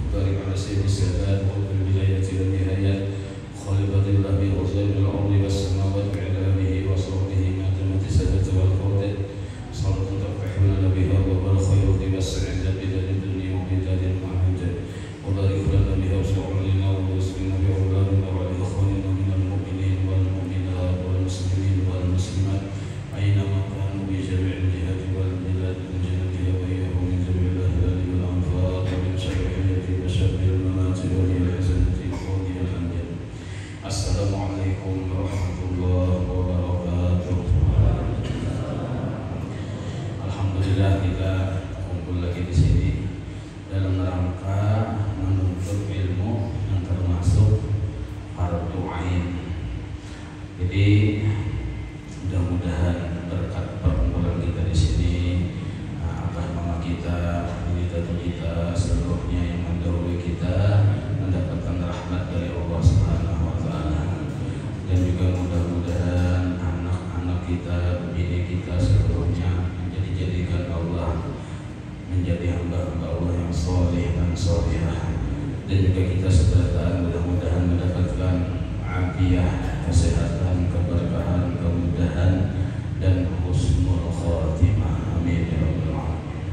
وبارك على سيد السادات وقت البداية والنهاية خالق الله وزير الأرض والسماوات وإعلامه وصحبه ما تمت السادة والقوة صلاة ترفعنا بها وبر خير بسعد بدل الدنيا وبدال المعهد وبارك لنا بها وسعودنا ورزقنا بأولادنا وعلى إخواننا من المؤمنين والمؤمنات والمسلمين والمسلمات أينما كانوا بجميع الجهات والبلاد من جنبها وإياهم من جميع الأهلال والأنفاق ومن شر الحياة وشر الممات وهي الحسنة وهي الأنجل. السلام عليكم ورحمة الله وبركاته. Alhamdulillah kita kumpul lagi di sini dalam rangka menuntut ilmu yang termasuk fardu ain. Jadi mudah-mudahan berkat perkumpulan kita di sini, abah mama kita, kita seluruhnya yang mendahului kita mendapatkan rahmat dari Allah Subhanahu wa taala. Dan juga mudah-mudahan anak-anak kita, bini kita seluruhnya dijadikan Allah menjadi hamba-hamba Allah yang soleh dan solehah. Dan juga kita sebenarnya mudah-mudahan mendapatkan afiah, kesehatan, keberkahan, kemudahan dan husnul khatimah. Amin ya rabbal alamin.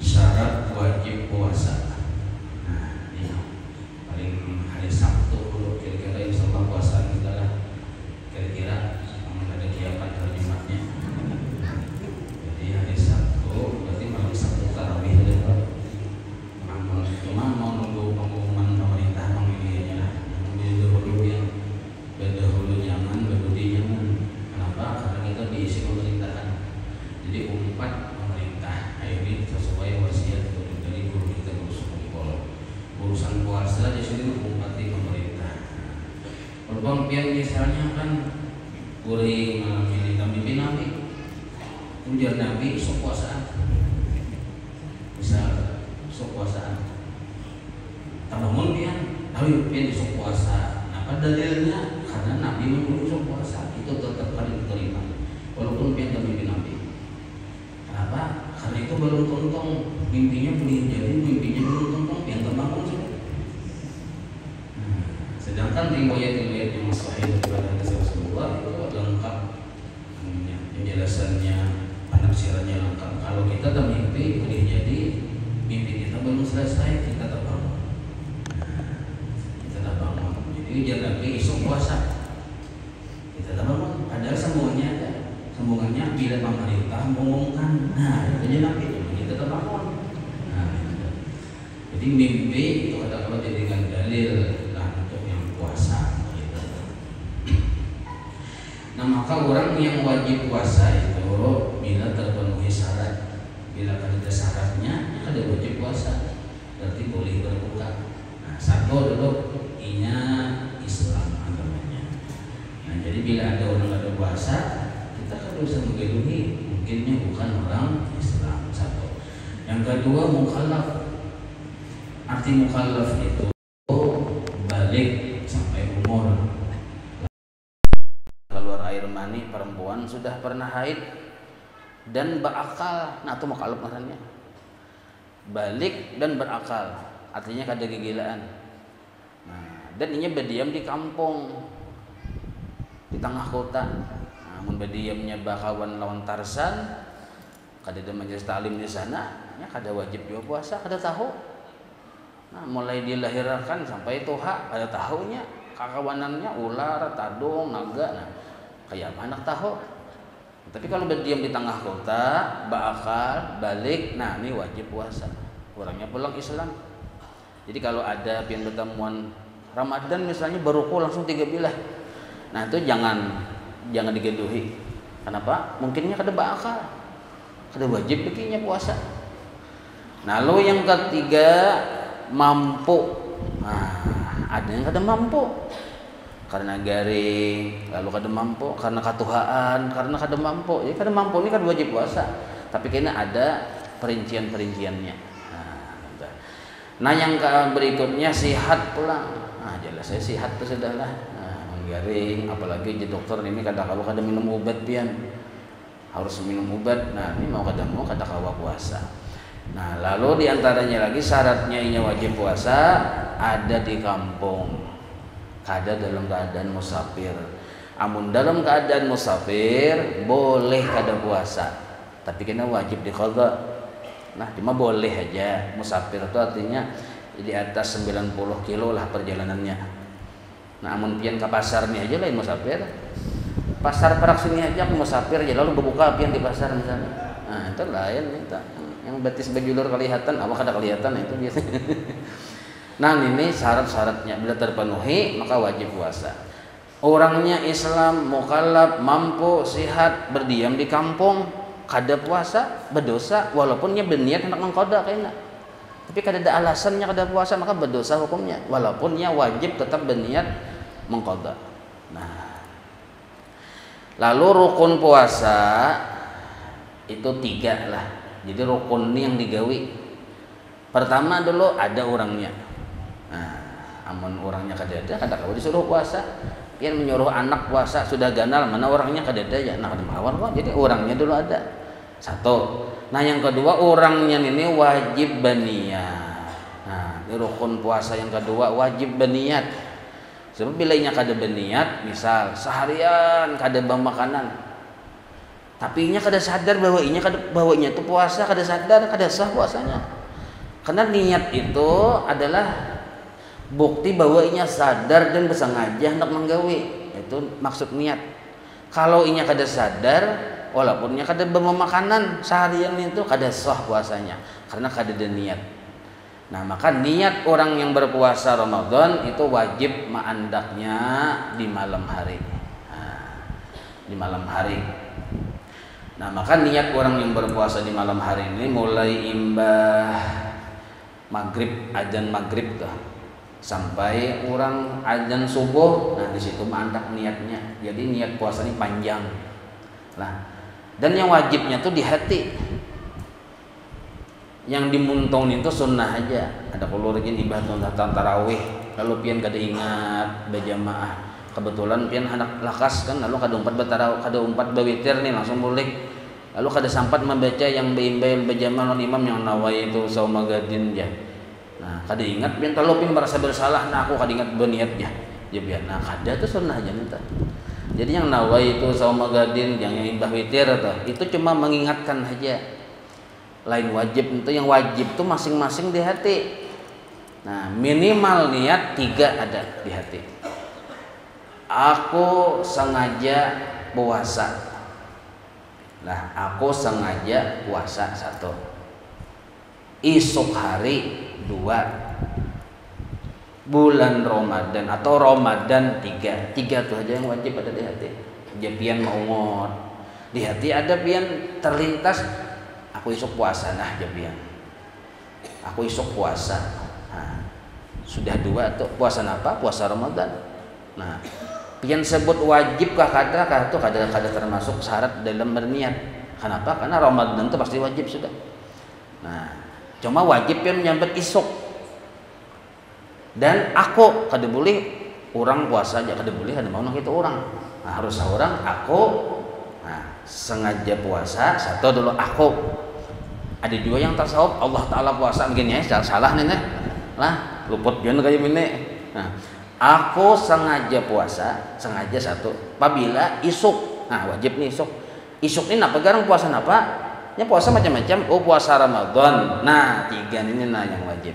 Syarat wajib puasa. Nah, ini paling hari Sabtu dulu kira-kira insyaallah puasa kita lah. Kira-kira ada kiamat hari Jumatnya. Jadi hari Sabtu berarti malam Sabtu tarawih ada Pak. Cuma mau nunggu pengumuman pemerintah memilihnya lah. Yang dahulu yang berdahulu jangan, berdudi jangan. Kenapa? Karena kita diisi pemerintahan. Jadi umpat pemerintah. Ini sesuai wasiat dari guru kita Guru Sumpol. Urusan puasa di sini umpati pemerintah. Perbangkian misalnya kan kuring malam ini kami Nabi ujar Nabi sok puasaan misal sok puasaan tabangun pian tapi pian sok puasa. Apa dalilnya? Karena Nabi menyuruh sok puasa itu tetap paling diterima walaupun pian kami Nabi. Kenapa? Karena itu belum tontong mimpinya belum jadi, mimpinya belum tontong pian terbangun sudah. Sedangkan riwayat-riwayat yang sahih dari Rasulullah itu lengkap penjelasannya, penafsirannya lengkap. Kalau kita tak mimpi boleh jadi mimpi kita belum selesai kita terbangun. Kita terbangun. Jadi jangan besok puasa kita terbangun. Padahal sambungannya ada. Sambungannya bila pemerintah mengumumkan. Nah itu nanti kita terbangun. Nah, jadi mimpi itu kalau jadikan dalil puasa gitu. Nah maka orang yang wajib puasa itu bila terpenuhi syarat, bila ada syaratnya ada wajib puasa, berarti boleh berbuka. Nah satu dulu inya Islam agamanya. Nah jadi bila ada orang ada puasa kita kan bisa menggeluhi mungkinnya bukan orang Islam. Satu. Yang kedua mukallaf. Arti mukallaf itu balik keluar air mani perempuan sudah pernah haid dan berakal. Nah itu mukallaf maksudnya balik dan berakal, artinya kada kegilaan. Nah, dan ini berdiam di kampung di tengah kota. Namun berdiamnya bakawan lawan Tarsan kada ada majelis taklim di sana, ya kada wajib juga puasa, kada tahu. Nah mulai dilahirkan sampai tuha kada tahunya kakawanannya ular, tadung, naga. Nah kayak anak tahu. Tapi kalau berdiam di tengah kota, berakal, balik, nah ini wajib puasa. Orangnya pulang Islam. Jadi kalau ada pian pertemuan Ramadan misalnya beruku langsung 3 bilah. Nah itu jangan digeduhi. Kenapa? Mungkinnya kada berakal, kada wajib bikinnya puasa. Nah lalu yang ketiga mampu. Nah ada yang kada mampu karena garing, lalu kada mampu karena katuhaan, karena kada mampu. Jadi kada mampu ini kan wajib puasa, tapi kena ada perincian-perinciannya. Nah yang berikutnya sihat pulang. Nah jelas saya sihat itu sudahlah. Nah, garing, apalagi jadi dokter ini kada kalau kada minum obat pian. harus minum obat. Nah ini mau kada kawa puasa. Nah lalu diantaranya lagi syaratnya ini wajib puasa ada di kampung, kada dalam keadaan musafir. Amun dalam keadaan musafir boleh kada puasa, tapi kena wajib diqadha. Nah cuma boleh aja. Musafir itu artinya di atas 90 kilo lah perjalanannya. Nah amun pian ke pasar nih aja lain musafir. Pasar Perak sini aja aku musafir aja lalu berbuka pian di pasar misalnya. Nah itu lain itu. Yang betis bejulur kelihatan, apa kada kelihatan itu biasanya. Nah ini syarat-syaratnya bila terpenuhi maka wajib puasa. Orangnya Islam, mukallaf, mampu, sehat, berdiam di kampung, kada puasa, berdosa walaupun dia berniat hendak mengqadha kayaknya. Tapi kada ada alasannya kada puasa maka berdosa hukumnya walaupun dia wajib tetap berniat mengqadha. Nah. Lalu rukun puasa itu 3 lah. Jadi rukun ini yang digawi. Pertama dulu ada orangnya. Nah, amun orangnya kada ada kada disuruh puasa. Pian menyuruh anak puasa sudah ganal mana orangnya kada ada ya nak mawar kok. Jadi orangnya dulu ada. Satu. Nah, yang kedua orangnya ini wajib berniat. Nah, ini rukun puasa yang kedua wajib berniat. Sebab bila inya kada berniat, misal seharian kada bang makanan. Tapi inya kada sadar bahwa inya itu puasa, kada sadar, kada sah puasanya. Karena niat itu adalah bukti bahwa inya sadar dan bersengaja hendak menggawe. Itu maksud niat. Kalau inya kada sadar, walaupun inya kada bawa makanan seharian itu kada sah puasanya karena kada ada niat. Nah, maka niat orang yang berpuasa Ramadan itu wajib maandaknya di malam hari. Nah, di malam hari. Nah, maka niat orang yang berpuasa di malam hari ini mulai imbah maghrib, adzan maghrib tuh sampai orang adzan subuh. Nah di situ mandak niatnya. Jadi niat puasa ini panjang lah. Dan yang wajibnya tuh di hati. Yang dimuntung itu sunnah aja. Ada kulurjin ibadah tarawih lalu pian kada ingat berjamaah. Kebetulan pian anak lakas kan lalu kada umpat bertarawih, kada umpat berwitir nih langsung mulik. Lalu kada sempat membaca yang beimbel berjamaah imam yang nawai itu saumagadin ya. Nah, kada ingat pian terlalu pian merasa bersalah. Nah, aku kada ingat berniat ya. Ya biar nah kada itu sunnah aja minta. Jadi yang nawai itu saumagadin yang imbah witir itu cuma mengingatkan aja. Lain wajib itu yang wajib tuh masing-masing di hati. Nah, minimal niat 3 ada di hati. Aku sengaja puasa. Nah, aku sengaja puasa 1. Esok hari 2. Bulan Ramadan atau Ramadan 3. 3 tuh aja yang wajib ada di hati. Japian maungot. Di hati ada pian terlintas aku esok puasa nah japian. Aku esok puasa. Nah, sudah 2 tuh puasa apa? Puasa Ramadan. Nah, pian sebut wajib kah itu kada termasuk syarat dalam berniat. Kenapa? Karena Ramadan itu pasti wajib sudah. Nah, cuma wajib pian menyambut esok. Dan aku kada boleh orang puasa aja kada boleh ada mau itu orang. Nah, harus orang aku sengaja puasa 1 dulu aku. Ada juga yang tasawuf Allah Ta'ala puasa begini ya salah nih lah luput biar kayak gini. Nah, aku sengaja puasa sengaja 1 apabila isuk. Nah wajib nih isuk ini apa garang puasa apa ya puasa macam-macam. Oh puasa Ramadan. Nah 3 ini nah yang wajib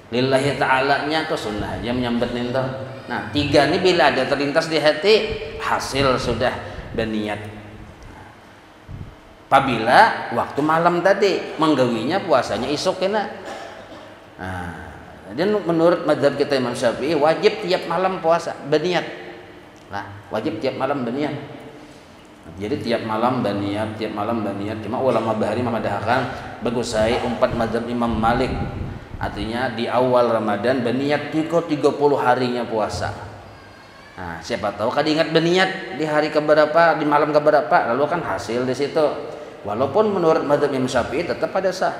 lillahi ta'ala nya tuh sunnah aja menyambut nih tuh. Nah 3 ini bila ada terlintas di hati hasil sudah berniat. Apabila waktu malam tadi menggawinya puasanya esok kena. Nah, dan menurut mazhab kita Imam Syafi'i wajib tiap malam puasa berniat. Nah, wajib tiap malam berniat. Jadi tiap malam berniat. Cuma ulama bahari memadahkan bagusai 4 mazhab Imam Malik. Artinya di awal Ramadan berniat 30 harinya puasa. Nah, siapa tahu kada ingat berniat di hari keberapa, di malam keberapa, lalu kan hasil di situ. Walaupun menurut mazhab Imam Syafi'i tetap pada sah.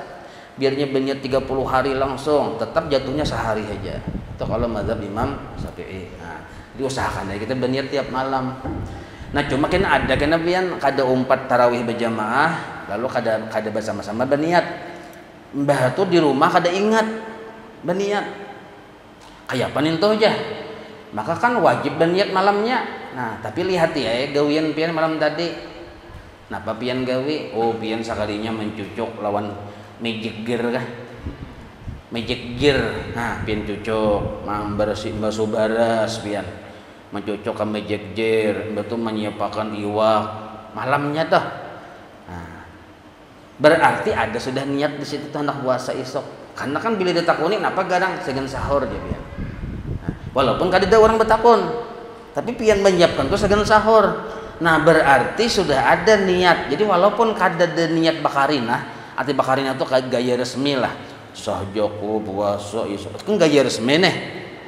Biarnya berniat 30 hari langsung, tetap jatuhnya sehari aja. Itu kalau mazhab Imam Syafi'i. Nah, diusahakan ya kita berniat tiap malam. Nah cuma kan ada pian kada umpat tarawih berjamaah lalu kada bersama-sama berniat. Mbah tuh di rumah kada ingat berniat. Kayak panin tuh aja. Maka kan wajib berniat malamnya. Nah, tapi lihat ya gawian pian malam tadi. Napa pian gawi? Oh, pian sakalinya mencucuk lawan magic gear kah? Magic gear. Nah, pian cucuk, basuh baras pian. Mencucuk ke magic gear, betul menyiapkan iwak malamnya tuh. Nah, berarti ada sudah niat di situ tuh hendak puasa esok. Karena kan bila ditakuni napa garang segen sahur dia pian. Nah, walaupun kada ada orang bertakun, tapi pian menyiapkan tuh segen sahur. Nah, berarti sudah ada niat. Jadi walaupun kada ada niat bakarinah, arti bakarinah tuh kayak gaya resmi lah. Sahjoko puasa esok. Kan gaya resmi nih.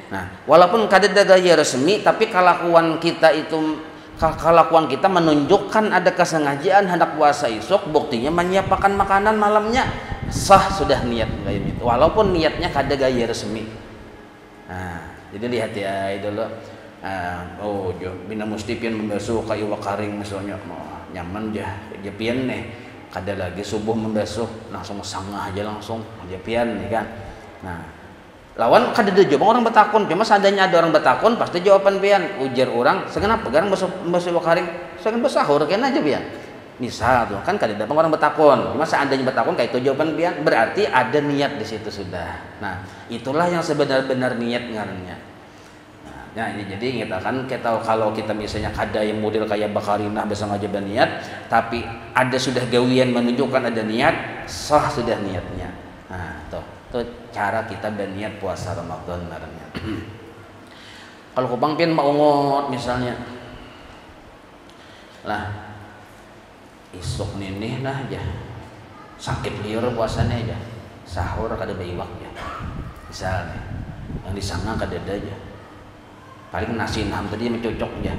Nah, walaupun kada ada gaya resmi, tapi kelakuan kita menunjukkan ada kesengajaan hendak puasa esok, buktinya menyiapkan makanan malamnya sah sudah niat itu. Walaupun niatnya kada gaya resmi. Nah, jadi lihat ya itu loh. Oh, bina musti pian membasuh kayu wakaring misalnya, nyaman jah, pian nih. Kada lagi subuh membasuh langsung sangah aja langsung aja pian nih kan. Nah, lawan kada ada jawaban orang betakun, cuma seandainya ada orang betakun pasti jawaban pian ujar orang segenap pegang basuh wakaring segen besahur kena aja pian. Misal tuh kan kada ada orang betakun, cuma seandainya betakun kayak itu jawaban pian berarti ada niat di situ sudah. Nah, itulah yang sebenar-benar niat ngarannya. Nah, ini jadi kita kan kita kalau kita misalnya kada yang model kayak bakarinah besengaja berniat, tapi ada sudah gawian menunjukkan ada niat, sah sudah niatnya. Nah, tuh cara kita berniat puasa Ramadan ngarannya. Kalau kupang pian maungot misalnya, lah isuk nih lah aja sakit liur puasanya aja, sahur kada baiwak ya, misalnya yang disangka kada ada aja. Paling nasi nam tadi mencocok aja,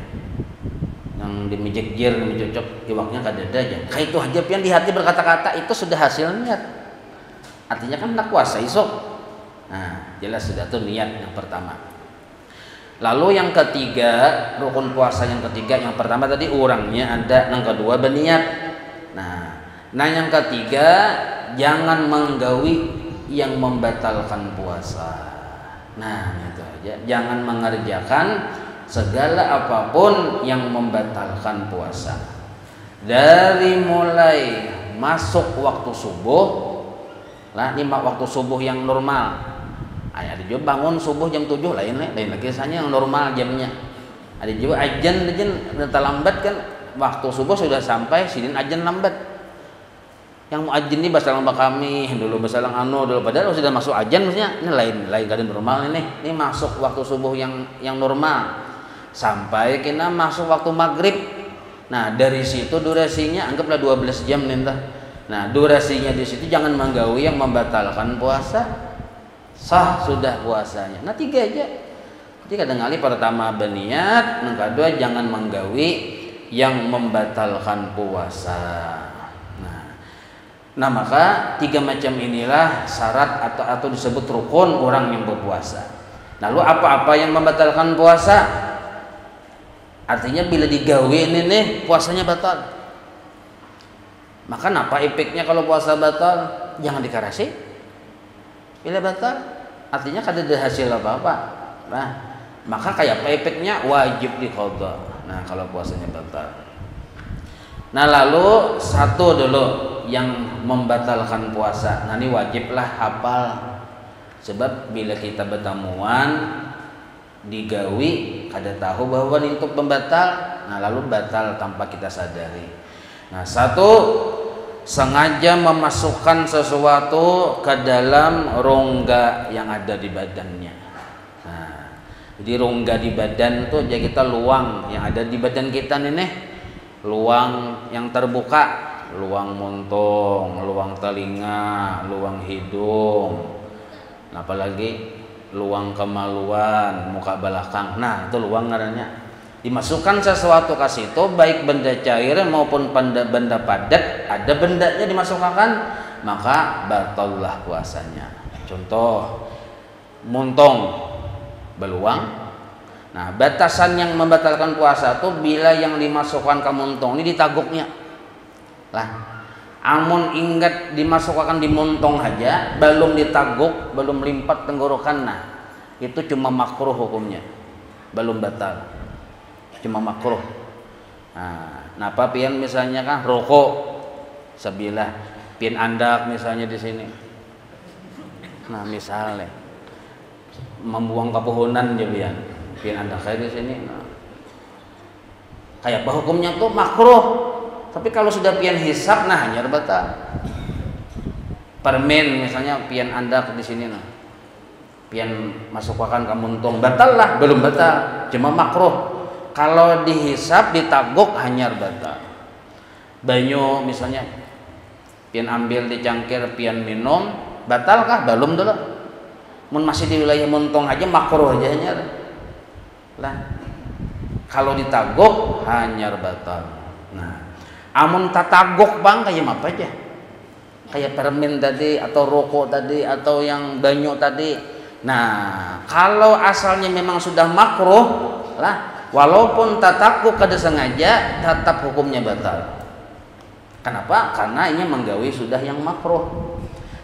yang di mijek jir mencocok iwaknya kada ada aja. Kayak itu aja pian di hati berkata-kata itu sudah hasil niat. Artinya kan hendak puasa esok. Nah, jelas sudah tuh niat yang pertama. Lalu yang ketiga, rukun puasa yang ketiga, yang pertama tadi orangnya ada, yang kedua berniat. Nah yang ketiga jangan menggawi yang membatalkan puasa. Nah, itu aja. Jangan mengerjakan segala apapun yang membatalkan puasa. Dari mulai masuk waktu subuh, lah ini waktu subuh yang normal. Ada juga bangun subuh jam 7 lain lagi biasanya yang normal jamnya. Ada juga ajan terlambat kan, waktu subuh sudah sampai sidin ajan lambat. Yang mau ajan ini basalang kami dulu basalang dulu padahal sudah masuk ajan maksudnya ini lain keadaan normal ini masuk waktu subuh yang normal sampai kena masuk waktu maghrib. Nah, dari situ durasinya anggaplah 12 jam nih. Nah, durasinya di situ jangan menggawi yang membatalkan puasa, sah sudah puasanya. Nah, 3 aja. Jadi kadang-kali pertama berniat, yang kedua jangan menggawi yang membatalkan puasa. Nah, maka 3 macam inilah syarat atau disebut rukun orang yang berpuasa. Lalu apa-apa yang membatalkan puasa? Artinya bila digawe ini nih puasanya batal. Maka apa efeknya kalau puasa batal? Jangan dikarasi. Bila batal, artinya kada ada hasil apa-apa. Nah, maka kayak apa efeknya? Wajib diqadha. Nah, kalau puasanya batal. Nah, lalu satu dulu yang membatalkan puasa. Nah, ini wajiblah hafal. Sebab bila kita bertemuan digawi kada tahu bahwa itu pembatal, nah lalu batal tanpa kita sadari. Nah, satu sengaja memasukkan sesuatu ke dalam rongga yang ada di badannya. Nah, jadi rongga di badan tuh jadi kita luang yang ada di badan kita nih. Luang yang terbuka, luang muntung, luang telinga, luang hidung, apalagi luang kemaluan, muka belakang. Nah, itu luang ngarannya. Dimasukkan sesuatu ke situ, baik benda cair maupun benda padat, ada bendanya dimasukkan, maka batallah puasanya. Contoh, muntung beluang. Nah, batasan yang membatalkan puasa tuh bila yang dimasukkan ke muntung ini ditaguknya. Lah, amun ingat dimasukkan di muntung aja, belum ditaguk, belum limpat tenggorokan, nah itu cuma makruh hukumnya, belum batal, cuma makruh. Nah, napa pian misalnya kan rokok sebilah, pian andak misalnya di sini. Nah, misalnya membuang kepuhunan ya pian andak saya di sini. Nah, kayak apa hukumnya tuh makruh. Tapi kalau sudah pian hisap, nah hanya batal. Permen misalnya pian andak di sini, nah pian masukkan ke muntung, batal lah, belum batal, cuma makruh. Kalau dihisap, ditaguk hanya batal. Banyu misalnya pian ambil dicangkir, pian minum, batal kah? Belum dulu. Mun masih di wilayah muntung aja makruh aja hanya. Lah, kalau ditaguk hanya batal. Nah, amun tataguk bang kayak apa aja? Kayak permen tadi atau rokok tadi atau yang banyu tadi. Nah, kalau asalnya memang sudah makruh lah, walaupun tataguk kada sengaja, tetap hukumnya batal. Kenapa? Karena ini menggawi sudah yang makruh.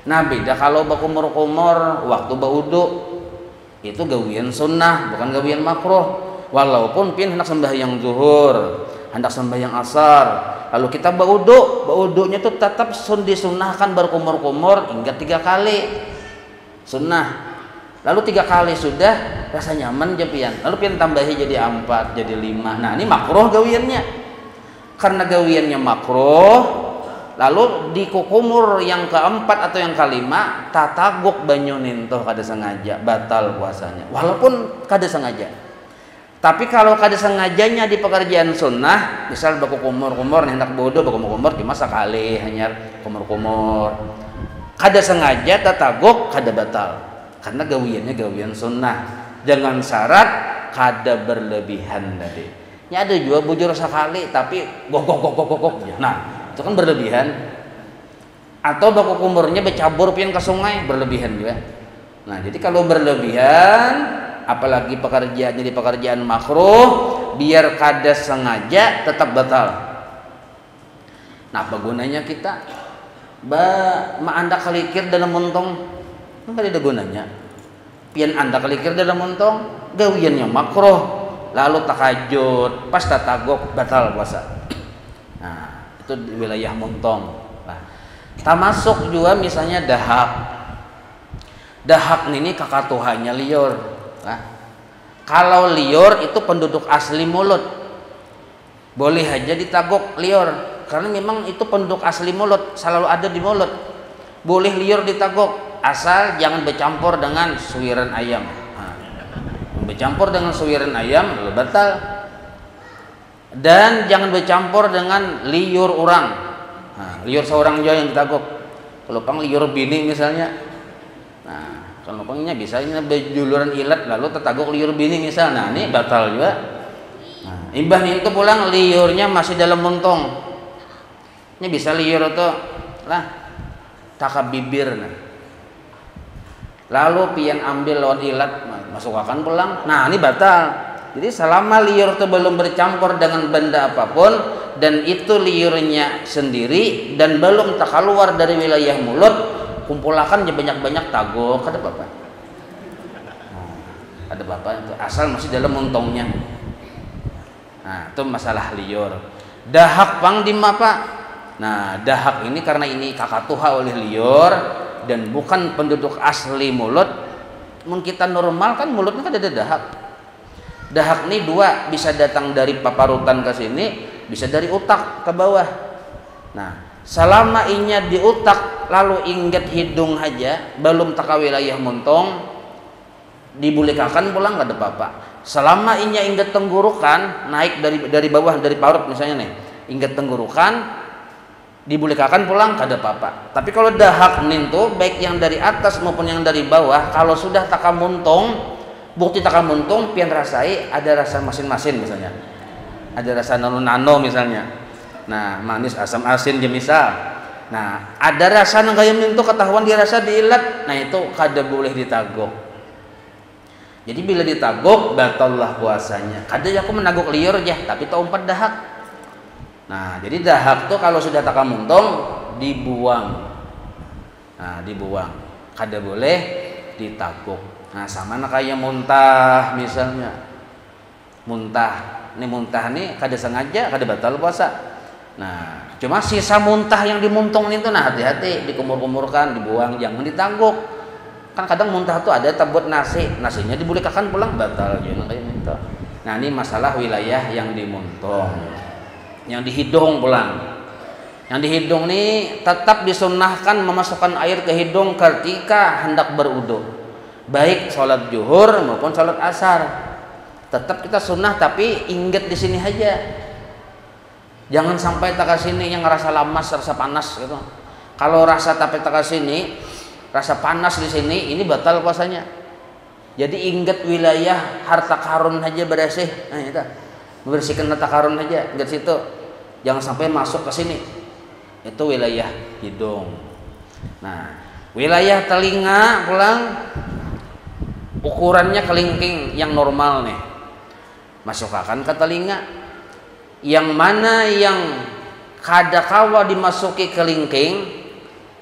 Nah, beda kalau bakumur-kumur waktu baudu, itu gawian sunnah, bukan gawian makruh. Walaupun pian hendak sembahyang zuhur, hendak sembahyang asar, lalu kita baudunya tuh tetap disunahkan berkumur-kumur hingga 3 kali sunnah. Lalu 3 kali sudah rasa nyaman aja pian, lalu pian tambahi jadi 4, jadi 5. Nah, ini makruh gawiannya. Karena gawiannya makruh, lalu di kukumur yang keempat atau yang kelima tataguk banyu nintoh kada sengaja, batal puasanya walaupun kada sengaja. Tapi kalau kada sengajanya di pekerjaan sunnah, misal bakumur-kumur hendak bodoh bakumur-kumur cuma sekali hanya kumur-kumur, kada sengaja tataguk kada batal karena gawiannya gawian sunnah. Jangan syarat kada berlebihan tadi. Ini ada juga bujur sekali tapi gok. Nah, itu kan berlebihan. Atau bakumurnya bercabur pian ke sungai, berlebihan juga. Nah, jadi kalau berlebihan, apalagi pekerjaannya di pekerjaan makruh, biar kada sengaja tetap batal. Nah, apa gunanya kita anda kelikir dalam muntung? Kan ada gunanya. Pian anda kelikir dalam muntung, gawiannya makruh, lalu takajud, pas tataguk batal puasa. Nah, itu di wilayah muntung. Nah, termasuk juga misalnya dahak. Dahak ini kakatuhannya liur. Nah, kalau liur itu penduduk asli mulut, boleh aja ditaguk liur, karena memang itu penduduk asli mulut, selalu ada di mulut. Boleh liur ditaguk, asal jangan bercampur dengan suwiran ayam. Nah, bercampur dengan suwiran ayam batal. Dan jangan bercampur dengan liur orang. Nah, liur seorang juga yang ditaguk. Kalau pang liur bini misalnya. Nah, kalau pangnya bisa ini berjuluran ilat lalu tetaguk liur bini misal. Nah, ini batal juga. Nah, imbah itu pulang liurnya masih dalam muntung. Ini bisa liur itu lah takab bibir. Nah. Lalu pian ambil lawan ilat masukkan pulang. Nah, ini batal. Jadi selama liur itu belum bercampur dengan benda apapun dan itu liurnya sendiri dan belum tak keluar dari wilayah mulut, kumpulkan banyak-banyak taguk, ada apa-apa. Nah, ada apa-apa itu asal masih dalam muntungnya. Nah, itu masalah liur. Dahak pang di apa? Nah, dahak ini karena ini kakatuha oleh liur dan bukan penduduk asli mulut. Mun kita normal kan mulutnya kan ada dahak. Dahak ini dua, bisa datang dari paparutan ke sini, bisa dari otak ke bawah. Nah, selama inya di otak lalu ingat hidung aja, belum tak wilayah muntung, dibulikakan pulang gak ada apa-apa. Selama inya ingat tenggorokan, naik dari bawah dari parut misalnya nih, ingat tenggorokan, dibulikakan pulang gak ada apa-apa. Tapi kalau dahak nintu, baik yang dari atas maupun yang dari bawah, kalau sudah tak muntung, bukti takal muntung pian rasai ada rasa masin-masin misalnya, ada rasa nano-nano misalnya. Nah, manis asam asin je misal. Nah, ada rasa nang gayam itu ketahuan dirasa diilat, nah itu kada boleh ditaguk. Jadi bila ditaguk batallah puasanya. Kadang aku menaguk liur aja, tapi tak umpat dahak. Nah, jadi dahak tuh kalau sudah taka muntung dibuang. Nah, dibuang. Kada boleh ditaguk. Nah, sama kayak muntah misalnya. Muntah. Ini muntah nih kada sengaja, kada batal puasa. Nah, cuma sisa muntah yang dimuntung itu nah hati-hati, dikumur-kumurkan, dibuang, jangan ditaguk. Kan kadang muntah tuh ada tabut nasinya dibulikakan pulang batal jangan kayak gitu. Nah, ini masalah wilayah yang dimuntung. Yang di hidung pulang. Yang di hidung nih tetap disunnahkan memasukkan air ke hidung ketika hendak berwudu. Baik sholat zuhur maupun sholat asar. Tetap kita sunnah, tapi ingat di sini aja. Jangan sampai tak sini yang ngerasa lamas, rasa panas gitu. Kalau rasa tapi tak sini, rasa panas di sini, ini batal puasanya. Jadi ingat wilayah harta karun aja bersih. Nah, itu. Membersihkan harta karun aja, ingat situ. Jangan sampai masuk ke sini. Itu wilayah hidung. Nah, wilayah telinga pulang ukurannya kelingking yang normal nih. Masukkan ke telinga. Yang mana yang kada kawa dimasuki kelingking,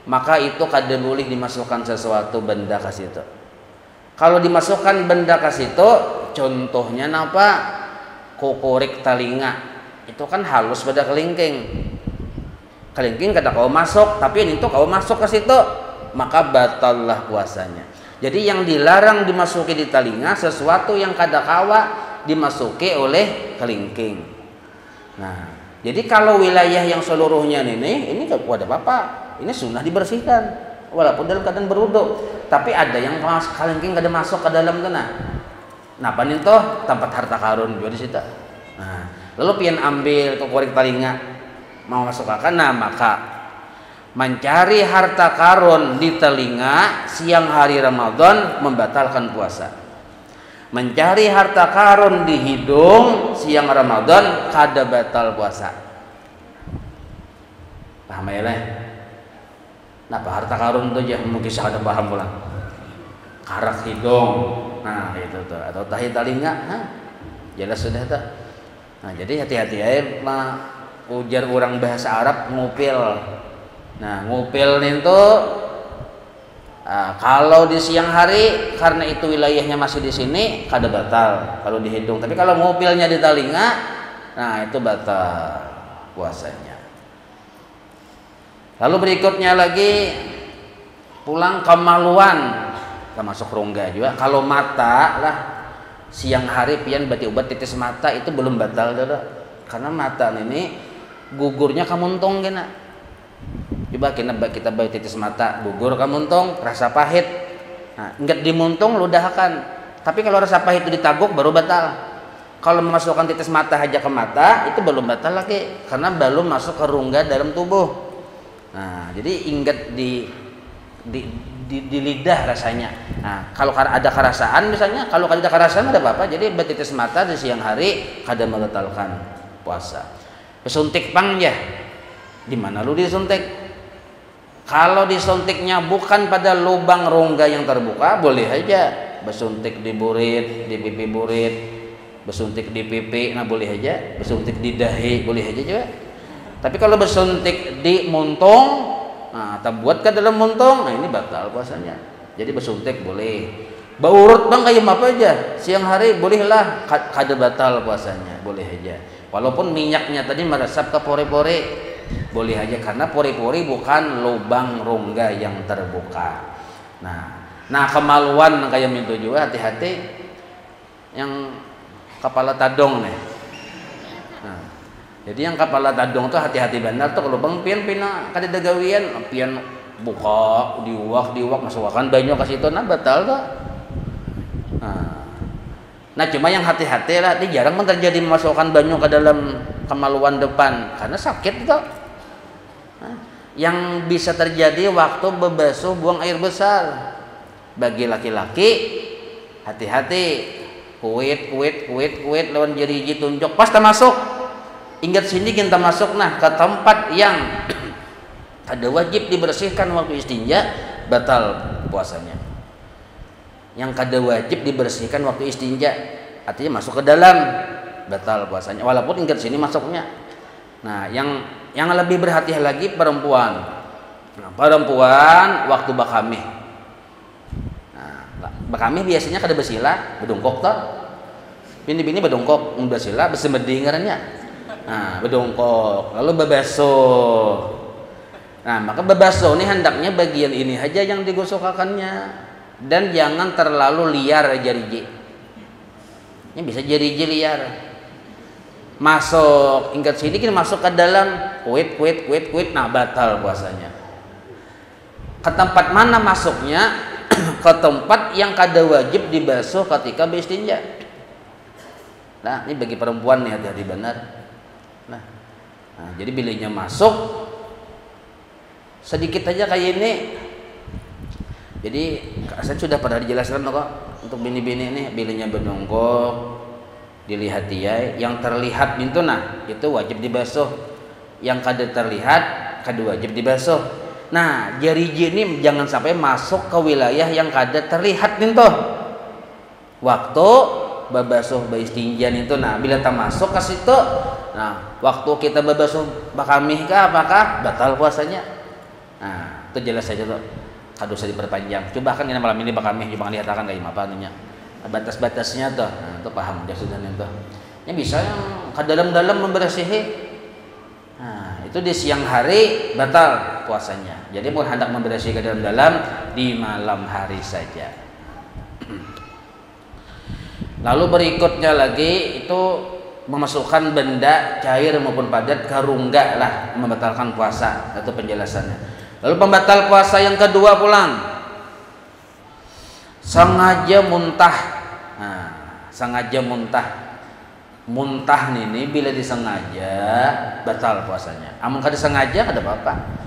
maka itu kada boleh dimasukkan sesuatu benda ke situ. Kalau dimasukkan benda ke situ, contohnya napa? Kukurik telinga. Itu kan halus pada kelingking. Kelingking kada kau masuk, tapi ini tuh kau masuk ke situ, maka batallah puasanya. Jadi yang dilarang dimasuki di telinga sesuatu yang kada kawa dimasuki oleh kelingking. Nah, jadi kalau wilayah yang seluruhnya ini ada apa? Ini sunnah dibersihkan, walaupun dalam keadaan berwudu. Tapi ada yang kelingking kada masuk ke dalam tanah. Nah, panin toh tempat harta karun juga di situ. Nah, lalu pian ambil ke kurik telinga mau masukkan, nah maka mencari harta karun di telinga siang hari Ramadan membatalkan puasa. Mencari harta karun di hidung siang Ramadan kada batal puasa. Paham ya leh? Napa harta karun tuh ya mungkin saya ada paham pulang. Karak hidung, nah itu tuh atau tahi telinga, jelas sudah tuh. Nah jadi hati-hati ya, ujar orang bahasa Arab ngupil. Nah ngupil itu kalau di siang hari karena itu wilayahnya masih di sini kada batal kalau di hidung. Tapi kalau ngupilnya di telinga, nah itu batal puasanya. Lalu berikutnya lagi pulang kemaluan, termasuk rongga juga. Kalau mata lah siang hari pian bati obat titis mata itu belum batal dulu. Karena mata ini gugurnya kamuntung kena. Coba kita bayi titis mata, gugur kamuntung, rasa pahit. Nah, ingat dimuntung ludahkan. Tapi kalau rasa pahit itu ditaguk baru batal. Kalau memasukkan titis mata aja ke mata itu belum batal lagi karena belum masuk ke rongga dalam tubuh. Nah, jadi ingat di lidah rasanya. Nah, kalau ada kerasaan misalnya, kalau ada kerasaan ada apa-apa. Jadi titis mata di siang hari kada membatalkan puasa. Suntik pang ya. Di mana lu disuntik? Kalau disuntiknya bukan pada lubang rongga yang terbuka, boleh aja. Bersuntik di burit, di pipi burit, bersuntik di pipi, nah boleh aja. Bersuntik di dahi, boleh aja juga. Tapi kalau bersuntik di muntung, nah kita buat ke dalam muntung, nah ini batal puasanya. Jadi bersuntik boleh. Baurut bang kayak apa aja, siang hari bolehlah, kada batal puasanya, boleh aja. Walaupun minyaknya tadi meresap ke pori-pori, boleh aja karena pori-pori bukan lubang rongga yang terbuka. Nah kemaluan kayak itu juga hati-hati yang kepala tadong nih. Nah, jadi yang kepala tadong tuh hati-hati benar tuh kalau bang pian kada dagawian pian buka diwak masukkan banyak ke situ nah batal tuh. Nah cuma yang hati-hati lah, ini jarang terjadi memasukkan banyu ke dalam kemaluan depan karena sakit tuh. Yang bisa terjadi waktu bebasuh buang air besar. Bagi laki-laki hati-hati, kuit lawan jari hiji tunjuk pas masuk. Ingat sini kita masuk nah ke tempat yang ada wajib dibersihkan waktu istinja, batal puasanya. yang kada wajib dibersihkan waktu istinja, artinya masuk ke dalam, batal puasanya walaupun ingat sini masuknya. Nah, yang lebih berhati-hati lagi perempuan. Nah, perempuan waktu bakamih. Nah, bakamih biasanya kada bersila, bedungkok toh. Bini-bini bedungkok, bersila, besemedi ngarannya. Nah, bedungkok, lalu bebaso. Nah, maka bebaso ini hendaknya bagian ini aja yang digosokakannya, dan jangan terlalu liar jariji. Ini bisa jariji liar. Masuk ingat sini kita masuk ke dalam kuit, nah batal puasanya. Ke tempat mana masuknya? Ke tempat yang kada wajib dibasuh ketika beristinja. Nah, ini bagi perempuan nih hati-hati benar. Nah, jadi bilanya masuk sedikit aja kayak ini. Jadi saya sudah pernah dijelaskan kok untuk bini-bini ini bilanya berdongkok, dilihat dia yang terlihat itu, nah itu wajib dibasuh, yang kada terlihat kada wajib dibasuh. Nah, jari ini jangan sampai masuk ke wilayah yang kada terlihat itu waktu babasuh baistinjan itu. Nah, bila tak masuk ke situ, nah waktu kita babasuh bakamih kah apakah batal puasanya. Nah, itu jelas saja tuh, kada usah diperpanjang. Coba kan ini malam ini bakamih cuma lihat akan kayak apa nih batas-batasnya tuh. Nah, itu paham dia sudah itu. Ini bisa yang ke dalam-dalam membersihi. Nah, itu di siang hari batal puasanya. Jadi pun hendak membersihi ke dalam-dalam di malam hari saja. Lalu berikutnya lagi itu memasukkan benda cair maupun padat ke rongga lah membatalkan puasa, itu penjelasannya. Lalu pembatal puasa yang kedua pulang sengaja muntah. Nah, sengaja muntah ini bila disengaja batal puasanya. Amun kada sengaja kada apa-apa.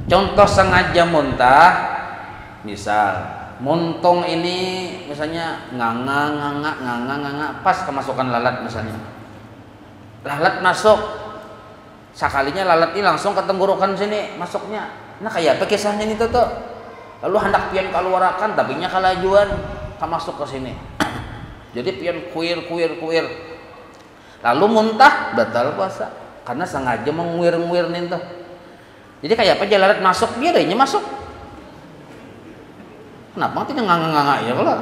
Contoh sengaja muntah, misal muntung ini misalnya nganga pas kemasukan lalat misalnya. Lalat masuk, sekalinya lalat ini langsung ke tenggorokan sini masuknya. Nah, kayak apa kisahnya ini tuh? Lalu hendak pian keluarakan tapi nya kalajuan masuk ke sini. Jadi pian kuir. Lalu muntah batal puasa karena sengaja menguir-nguir nih tuh. Jadi kayak apa lalat masuk biarnya masuk. Kenapa tidak nganga-nganga ya kalau?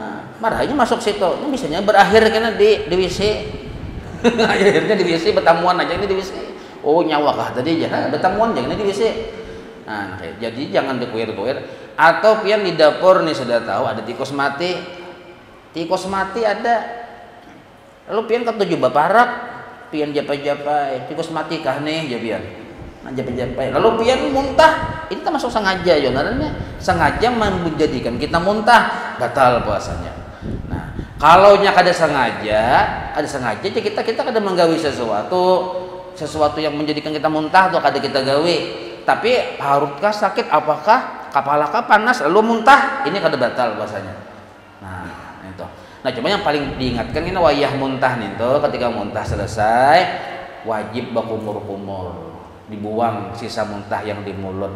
Nah, marahnya masuk situ. Ini bisanya berakhir karena di WC. Akhirnya di WC bertamuan aja ini di WC. Oh, nyawa kah tadi aja bertamuan aja ini di WC. Nah, jadi jangan dikuir-kuir. Atau pian di dapur nih sudah tahu ada tikus mati ada. Lalu pian ketujuh baparak, pian japai-japai, tikus mati kah nih japian. Nah, japai-japai. Lalu pian muntah, ini termasuk sengaja ya, sebenarnya sengaja menjadikan kita muntah, batal puasanya. Nah, kalau nya kada sengaja jadi kita kada menggawi sesuatu yang menjadikan kita muntah atau kada kita gawi. Tapi parutkah sakit, apakah kepalakah panas lalu muntah, ini kada batal puasanya. Nah, itu. Nah, cuma yang paling diingatkan ini wayah muntah nih tuh, ketika muntah selesai wajib bakumur-kumur, dibuang sisa muntah yang di mulut.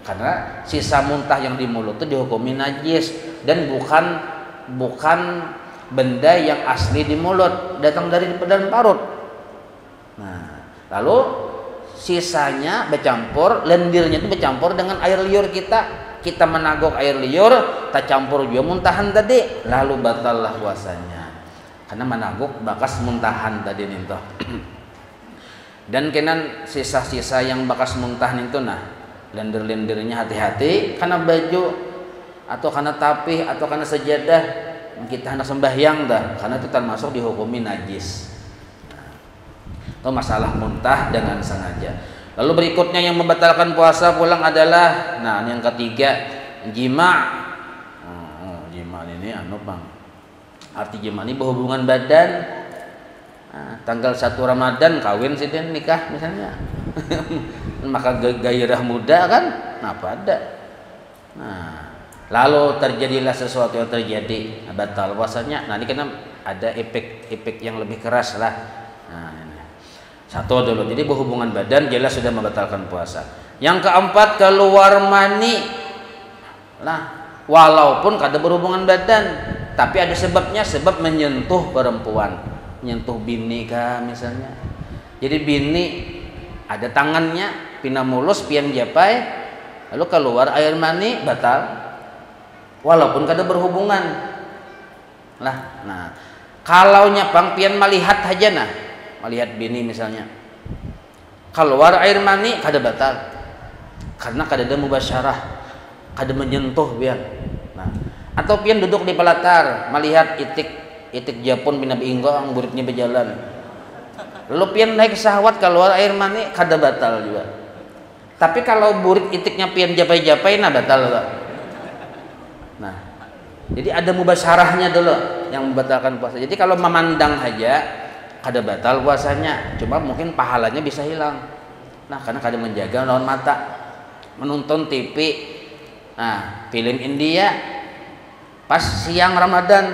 Karena sisa muntah yang di mulut itu dihukumi najis dan bukan benda yang asli di mulut, datang dari dalam parut. Nah, lalu sisanya bercampur, lendirnya itu bercampur dengan air liur kita menagok air liur, tak campur juga muntahan tadi, lalu batallah puasanya karena menagok bakas muntahan tadi nih toh. Dan kenan sisa-sisa yang bakas muntah nih tuh, nah lendir-lendirnya hati-hati karena baju atau karena tapih atau karena sejadah kita hendak sembahyang dah, karena itu termasuk dihukumi najis. Itu masalah muntah dengan sengaja. Lalu berikutnya yang membatalkan puasa pulang adalah, nah yang ketiga jima. Jima ini bang. Arti jima ini berhubungan badan. Nah, tanggal 1 Ramadan kawin sih dan nikah misalnya. Maka gairah muda kan? Nah, pada. Nah, lalu terjadilah sesuatu yang terjadi, batal puasanya. Nah, ini kan ada efek yang lebih keras lah. Nah, satu dulu, jadi berhubungan badan jelas sudah membatalkan puasa. Yang keempat keluar mani. Nah, walaupun kada berhubungan badan, tapi ada sebabnya, sebab menyentuh perempuan, menyentuh bini kah misalnya. Jadi bini ada tangannya pina mulus pian japai, lalu keluar air mani, batal walaupun kada berhubungan lah. Nah kalau nyapang pian melihat aja, nah melihat bini misalnya keluar air mani, kada batal karena kada ada mubasyarah, kada menyentuh pian. Nah atau pian duduk di pelatar melihat itik Japon pina beinggang buritnya berjalan, lalu pian naik syahwat keluar air mani, kada batal juga. Tapi kalau burit itiknya pian japai-japai, nah batal juga. Nah jadi ada mubasyarahnya dulu yang membatalkan puasa. Jadi kalau memandang aja kada batal puasanya, cuma mungkin pahalanya bisa hilang. Nah karena kada menjaga lawan mata, menonton TV, nah film India pas siang Ramadan,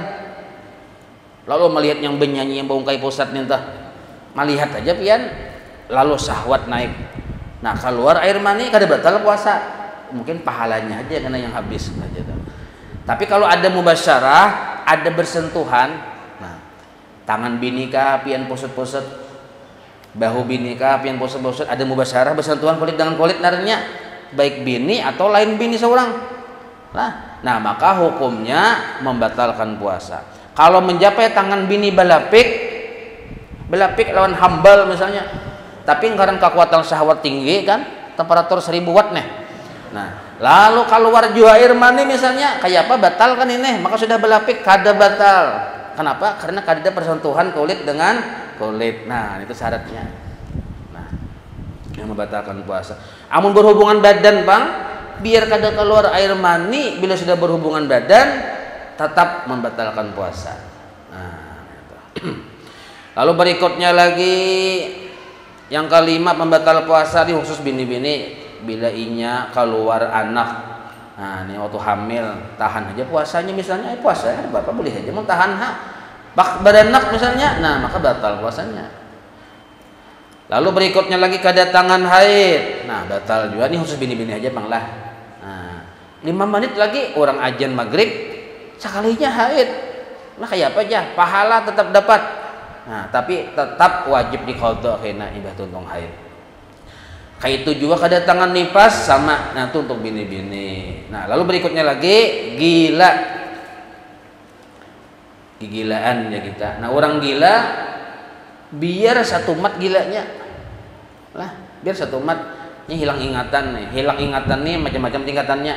lalu melihat yang benyanyi yang bongkai pusat nintah, melihat aja pian, lalu syahwat naik, nah keluar air mani, kada batal puasa, mungkin pahalanya aja karena yang habis aja tuh. Tapi kalau ada mubasyarah, ada bersentuhan, nah tangan bini kah pian pusat-pusat, bahu bini kah pian pusat-pusat, ada mubasyarah bersentuhan kulit dengan kulit narenya, baik bini atau lain bini seorang lah. Nah maka hukumnya membatalkan puasa. Kalau menjapai tangan bini balapik lawan hambal misalnya, tapi karena kekuatan syahwat tinggi kan, temperatur 1000 watt nih. Nah lalu keluar jua air mani misalnya, kayak apa batal kan ini, maka sudah balapik kada batal. Kenapa? Karena kada ada persentuhan kulit dengan kulit. Nah itu syaratnya. Nah yang membatalkan puasa. Amun berhubungan badan bang, biar kada keluar air mani, bila sudah berhubungan badan tetap membatalkan puasa. Nah, itu. Lalu berikutnya lagi yang kelima pembatal puasa di khusus bini-bini, bila inya keluar anak. Nah ini waktu hamil tahan aja puasanya misalnya, puasa ya bapak boleh aja mau tahan beranak misalnya, nah maka batal puasanya. Lalu berikutnya lagi kedatangan haid, nah batal juga. Ini khusus bini-bini aja bang lah. Nah 5 menit lagi orang ajan maghrib, sekalinya haid, nah kayak apa aja pahala tetap dapat. Nah tapi tetap wajib diqadha kena ibadah tuntung haid. Kayak itu juga kedatangan nifas sama, nah itu untuk bini-bini. Nah lalu berikutnya lagi gila, gigilaan ya kita. Nah orang gila biar satu mat gilanya lah, biar satu mat ini hilang ingatan nih. Hilang ingatan nih macam-macam tingkatannya.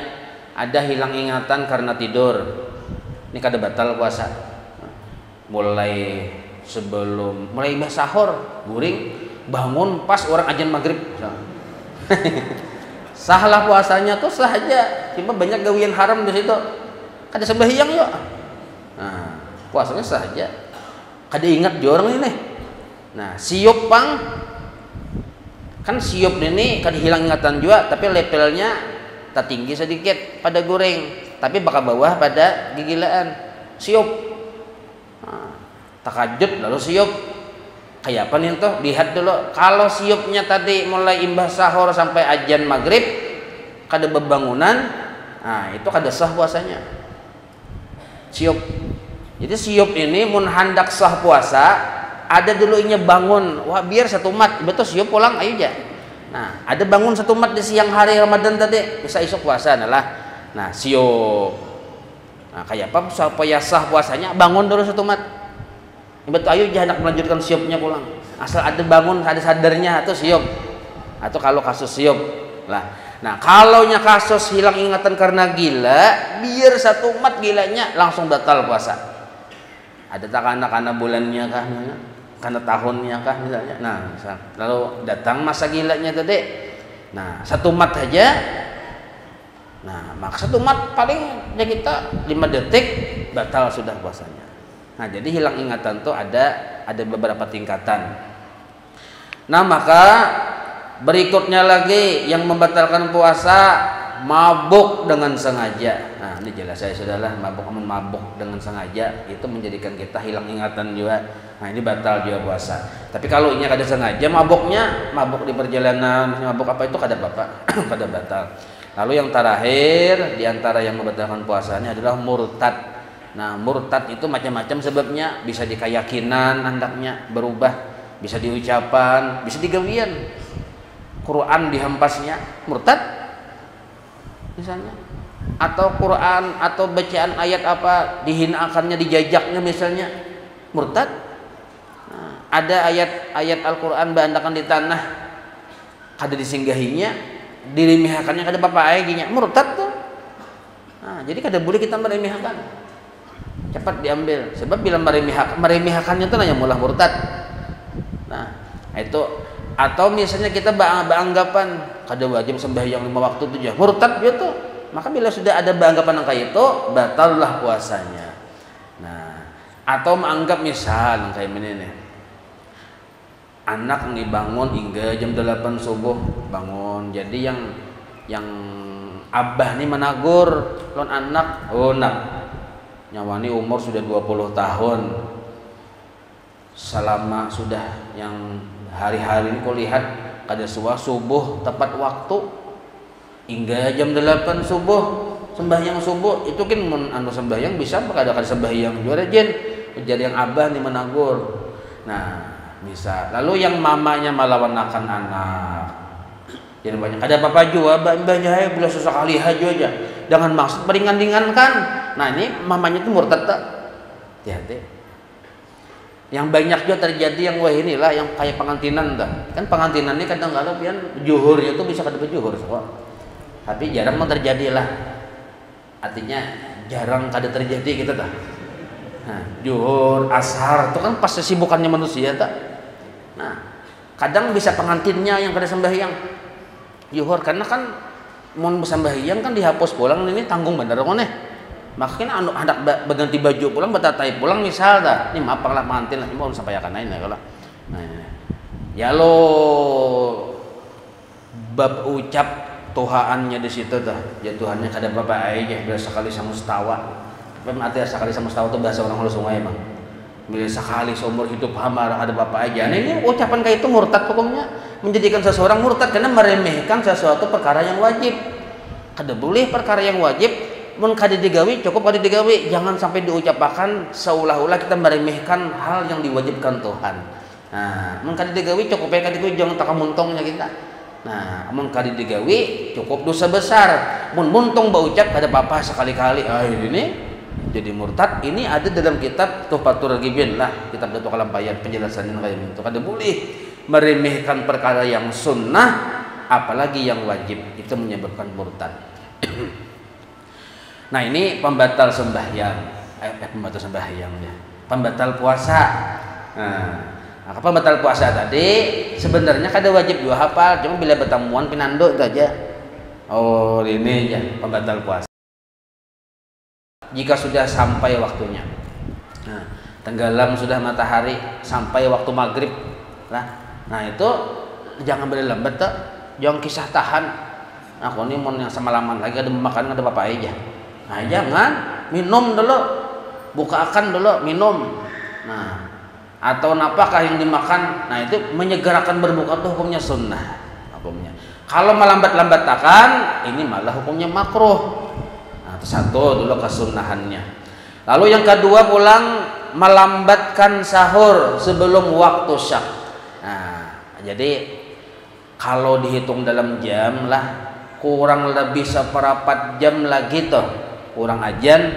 Ada hilang ingatan karena tidur, ini kada batal puasa. Mulai sahur guring, bangun pas orang azan maghrib sahlah puasanya tuh sah aja, cuma banyak gawian haram di situ, kada sembahyang yuk. Nah puasanya sah aja, kada ingat jorang ini. Nah siup pang, kan siup ini kada hilang ingatan juga, tapi levelnya tak tinggi sedikit pada goreng, tapi bakal bawah pada gigilaan. Siup, nah, takajud lalu siup, kayak apa nih tuh? Lihat dulu. Kalau siupnya tadi mulai imbah sahur sampai ajan maghrib, kada bebangunan, nah itu kada sah puasanya. Siup. Jadi siup ini mun hendak sah puasa, ada dulu inya bangun, wah biar satu mat, betul siup pulang ayo aja. Nah ada bangun satu mat di siang hari Ramadan tadi, bisa isuk puasa adalah. Nah siup. Nah kayak apa supaya sah puasanya? Bangun dulu satu mat. Betul ayo jangan melanjutkan siupnya pulang. Asal ada bangun, ada sadarnya atau siup. Atau kalau kasus siup lah. Nah kalau nya kasus hilang ingatan karena gila, biar satu mat gilanya langsung batal puasa. Ada tak anak-anak bulannya kah, karena tahunnya kah misalnya. Nah misal, lalu datang masa gilanya tadi. Nah satu mat aja. Nah maka satu mat paling ya kita 5 detik batal sudah puasanya. Nah jadi hilang ingatan tuh ada beberapa tingkatan. Nah maka berikutnya lagi yang membatalkan puasa, mabuk dengan sengaja. Nah ini jelas saya sudahlah, mabuk dengan sengaja itu menjadikan kita hilang ingatan juga. Nah ini batal juga puasa. Tapi kalau ini kada sengaja mabuknya, mabuk di perjalanan, mabuk apa itu kada apa-apa, kada batal. Lalu yang terakhir di antara yang membatalkan puasanya adalah murtad. Nah, murtad itu macam-macam sebabnya, bisa di keyakinan hendaknya berubah, bisa di ucapan, bisa di gawian. Quran dihempasnya murtad misalnya, atau Quran atau bacaan ayat apa dihinakannya, dijajaknya misalnya, murtad. Nah, ada ayat-ayat Al-Quran bandakan di tanah kada disinggahinya, diremehkannya kada apa aja, murtad tuh. Nah, jadi kada boleh kita meremehkan, cepat diambil, sebab bila meremehkannya itu namanya mulah murtad. Nah, itu. Atau misalnya kita beranggapan kada wajib sembahyang 5 waktu itu ya murtad gitu. Maka bila sudah ada beranggapan kayak itu, batallah puasanya. Nah, atau menganggap misal kayak ini nih, anak nih bangun hingga jam 8 subuh bangun, jadi yang abah nih menagur lon anak, oh nak nyawani umur sudah 20 tahun, selama sudah yang hari-hari ini kau lihat kada subuh tepat waktu hingga jam 8 subuh sembahyang subuh, itu kan anu sembahyang bisa kada sembahyang juara jen, jadi yang abah nih menagur. Nah, bisa. Lalu yang mamanya malawan-akan anak, jadi banyak kada apa-apa juga mbahnya bila sesekali aja, jangan maksud meringan-ringankan. Nah, ini mamanya itu murtad tak? Hati-hati. Yang banyak juga terjadi yang wah inilah yang kayak pengantinan dah. Kan pengantinan ini kadang-kadang pian juhurnya tuh bisa kada berjuhur kok. Tapi jarang mau terjadi lah. Artinya jarang kada terjadi gitu dah. Nah, juhur, ashar itu kan pas kesibukannya manusia tak. Nah, kadang bisa pengantinnya yang kada sembahyang juhur, karena kan mau sembahyang kan dihapus pulang, ini tanggung bener kok nih. Makanya anak berganti baju pulang, batatai pulang misal dah, ini maaf lah pengantin lah, ini mau sampaikan lain lah kalau. Nah, ya lo bab ucap tuhaannya di situ dah, ya Tuhannya kada apa aja, bila sekali sama mustawa. Memang artinya sekali sama mustawa itu bahasa orang Hulu Sungai emang. Bila sekali seumur hidup hamar ada bapak aja. Nah, ini ucapan kayak itu murtad hukumnya, menjadikan seseorang murtad karena meremehkan sesuatu perkara yang wajib. Kada boleh perkara yang wajib mun kada digawi cukup kada digawi, jangan sampai diucapkan seolah-olah kita meremehkan hal yang diwajibkan Tuhan. Nah, mun kada digawi cukup ya kada digawi, jangan tak muntongnya kita. Nah, mun kada digawi cukup dosa besar. Mun muntong baucap kada apa-apa sekali-kali. Ini jadi murtad. Ini ada dalam kitab Tuhfatur Raghibin lah, kitab Datuk Kalampayan, penjelasannya kayak itu. Kada boleh meremehkan perkara yang sunnah apalagi yang wajib, itu menyebabkan murtad. Nah, ini pembatal sembahyang, pembatal sembahyang ya, pembatal puasa. Nah, pembatal puasa tadi sebenarnya kada wajib dua hafal, cuma bila bertemuan pinando itu aja. Oh, ini ya pembatal puasa. Jika sudah sampai waktunya, nah, tenggelam sudah matahari sampai waktu maghrib, nah itu jangan berlambat tak, jangan kisah tahan. Aku ini mau yang semalaman lagi ada makan ada apa aja. Nah, jangan minum dulu, bukakan dulu minum. Nah, atau napakah yang dimakan. Nah, itu menyegerakan berbuka itu hukumnya sunnah. Hukumnya. Kalau melambat-lambatakan, ini malah hukumnya makruh. Nah, itu satu dulu kesunnahannya. Lalu yang kedua pulang melambatkan sahur sebelum waktu syak. Nah, jadi kalau dihitung dalam jam lah kurang lebih seperempat jam lagi tuh. Kurang ajan,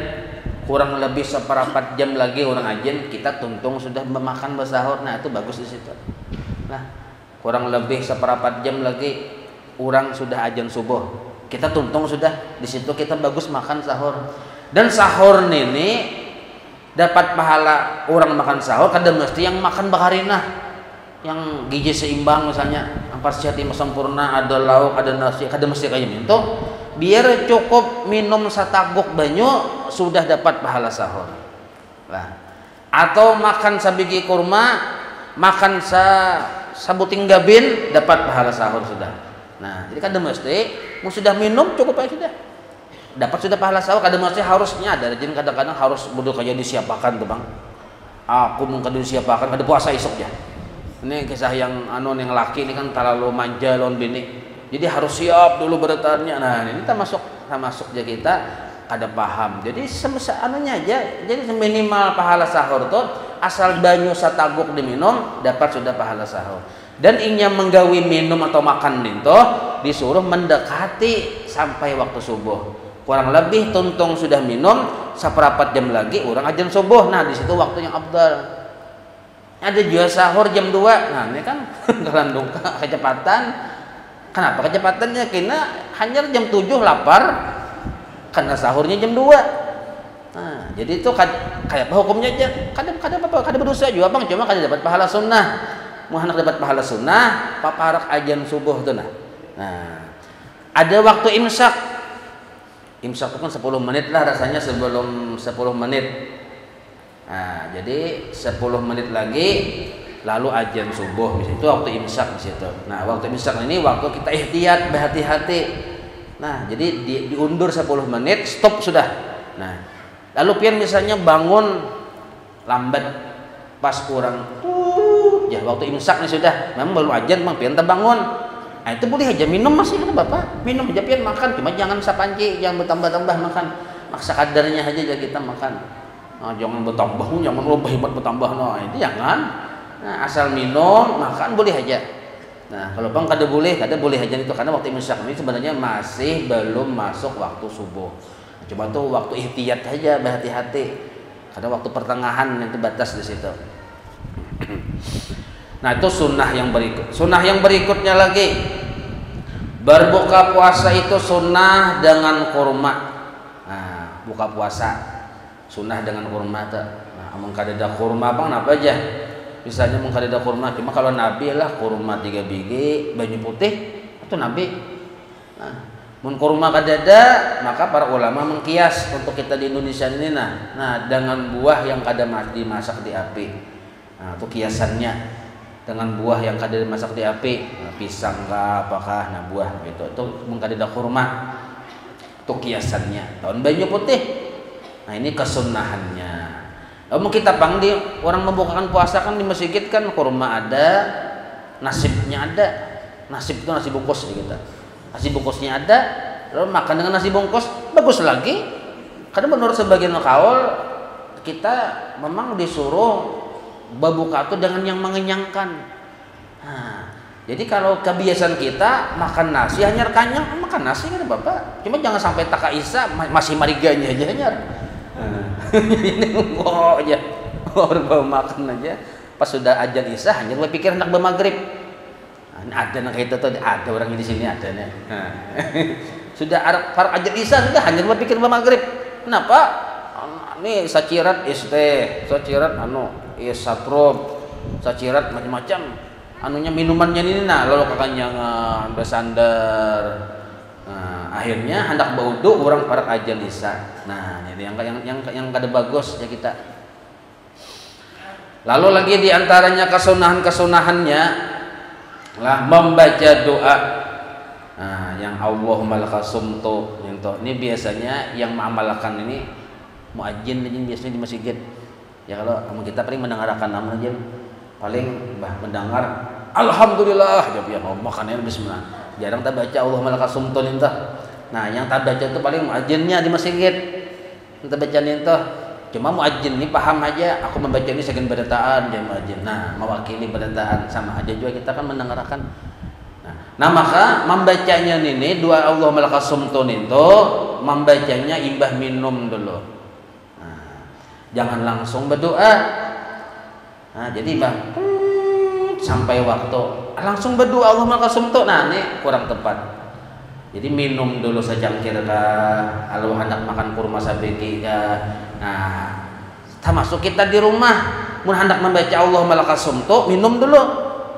kurang lebih seperempat jam lagi orang ajan, kita tuntung sudah memakan bersahur. Nah, itu bagus di situ. Nah, kurang lebih seperempat jam lagi orang sudah ajan subuh, kita tuntung sudah di situ kita bagus makan sahur. Dan sahur ini dapat pahala orang makan sahur kada mesti yang makan bakarinah, yang gizi seimbang misalnya, empat sehat lima sempurna, ada lauk, ada nasi, kada mesti kayak gitu. Biar cukup minum sataguk banyu sudah dapat pahala sahur. Nah, atau makan sabiji kurma, makan sabuting gabin dapat pahala sahur sudah. Nah, jadi kada mesti mau sudah minum cukup aja sudah. Dapat sudah pahala sahur, kada mesti harusnya ada. Jadi kadang-kadang harus bodoh kayak disiapakan tuh, Bang. Aku mau kada disiapakan, kada puasa esok ya. Ini kisah yang yang laki ini kan terlalu manja lawan bini. Jadi harus siap dulu bertanya. Nah, ini termasuk ya kita kada paham. Jadi anunya aja. Jadi minimal pahala sahur tuh asal banyu sataguk diminum dapat sudah pahala sahur. Dan inya menggawi minum atau makan itu disuruh mendekati sampai waktu subuh. Kurang lebih tuntung sudah minum seperempat jam lagi orang ajan subuh. Nah, di situ waktu yang abdal. Ada juga sahur jam 2. Nah, ini kan kelandung kecepatan. Kenapa kecepatannya? Karena hanya jam 7 lapar, karena sahurnya jam 2. Nah, jadi itu kayak apa hukumnya aja? Kada berdosa juga bang, cuma kada dapat pahala sunnah. Mau anak dapat pahala sunnah, paparak ajan subuh tuh nah. Nah, ada waktu imsak. Imsak itu kan 10 menit lah rasanya sebelum 10 menit. Nah, jadi 10 menit lagi lalu ajan subuh, misalnya itu waktu imsak di situ. Nah, waktu imsak ini waktu kita ihtiyat, berhati-hati. Nah, jadi diundur 10 menit, stop sudah. Nah, lalu pian misalnya bangun lambat pas kurang ya waktu imsak nih sudah, memang baru ajan memang pian terbangun. Nah, itu boleh aja minum masih kata Bapak. Minum aja pian makan, cuma jangan sapanci, jangan bertambah-tambah makan. Maksa kadarnya aja kita makan. Nah, jangan bertambah, jangan lebih hebat bertambah. Nah, itu jangan. Nah, asal minum, makan boleh aja. Nah, kalau bang kada boleh aja itu karena waktu imsak ini sebenarnya masih belum masuk waktu subuh. Nah, coba tuh waktu ihtiyat aja, berhati-hati. Karena waktu pertengahan itu batas di situ. Nah, itu sunnah yang berikut. Sunnah yang berikutnya lagi, berbuka puasa itu sunnah dengan kurma. Nah, buka puasa sunnah dengan kurma tuh. Nah, amang kada ada kurma bang, apa aja? Misalnya mengkadada kurma, cuma kalau Nabi lah kurma 3 biji banyu putih itu Nabi. Nah, mun kurma kadada, maka para ulama mengkias untuk kita di Indonesia ini nah dengan buah yang kada dimasak di api. Nah, itu kiasannya dengan buah yang kada dimasak di api. Nah, pisang kah apakah nah buah gitu. Itu mengkadada kurma. Itu kiasannya. Tahun banyu putih. Nah, ini kesunahannya. Mau kita pangdi orang membukakan puasa kan di masjid kan kurma ada, nasibnya ada. Nasib itu nasi bungkus kita. Nasi bungkusnya ada, lalu makan dengan nasi bungkus bagus lagi. Karena menurut sebagian kaul kita memang disuruh berbuka itu dengan yang mengenyangkan. Nah, jadi kalau kebiasaan kita makan nasi hanya kenyang, makan nasi kan Bapak. Cuma jangan sampai taka isa masih mariganya aja hanyar. Ini kok aja orang bawa makan aja pas sudah ajan isya hanya berpikir hendak bermaghrib. Nah, ada yang kayak itu tuh ada orang di sini ada nih. Nah, sudah para ajan isya sudah hanya berpikir bermaghrib. Kenapa? Ini sacirat sacirat satrob, sacirat macam-macam. Anunya minumannya ini lalu kekenyangan bersandar. Nah, akhirnya hendak berwudu orang para ajan isya. Nah, ini yang kada bagus ya kita. Lalu lagi diantaranya kesunahannya lah membaca doa. Nah, yang Allahumma lakasumtu ini biasanya yang mengamalkan ini muadzin biasanya di masjid. Ya kalau kita paling mendengarkan nama aja paling mendengar alhamdulillah ya makannya bismillah. Jarang tak baca Allahumma lakasumtun itu. Nah, yang tak baca itu paling muadzinnya di masjid. Kita baca itu. Cuma muadzin ini paham aja, aku membaca ini sekian berataan dia muadzin. Nah, mewakili berataan sama aja juga kita kan mendengarkan. Nah, maka membacanya ini dua Allahumma lakasumtun itu membacanya imbah minum dulu. Nah, jangan langsung berdoa. Nah, jadi bang sampai waktu langsung berdoa Allahumma lakasumtu. Nah, ini kurang tepat. Jadi minum dulu secangkir kah, kalau hendak makan kurma sabeki kah. Nah, termasuk kita di rumah mun hendak membaca Allahumma lakasumtu, minum dulu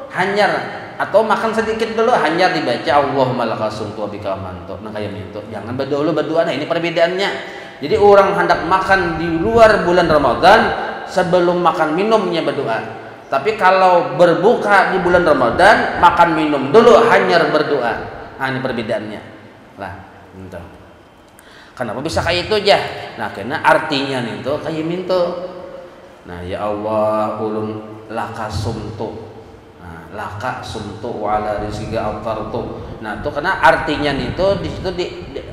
hanyar atau makan sedikit dulu hanyar dibaca Allahumma lakasumtu wa bika amantu. Nah, kayak gitu. Jangan berdoa. Nah, ini perbedaannya. Jadi orang hendak makan di luar bulan Ramadan sebelum makan minumnya berdoa. Tapi kalau berbuka di bulan Ramadan, makan minum dulu, hanya berdoa. Nah, ini perbedaannya. Lah, gitu. Kenapa bisa kayak itu aja? Nah, karena artinya nih tuh kayak minto. Nah, ya Allah ulun lakasumtu. Nah, laka sumtu wa ala rizqika aftartu. Nah, itu karena artinya itu di situ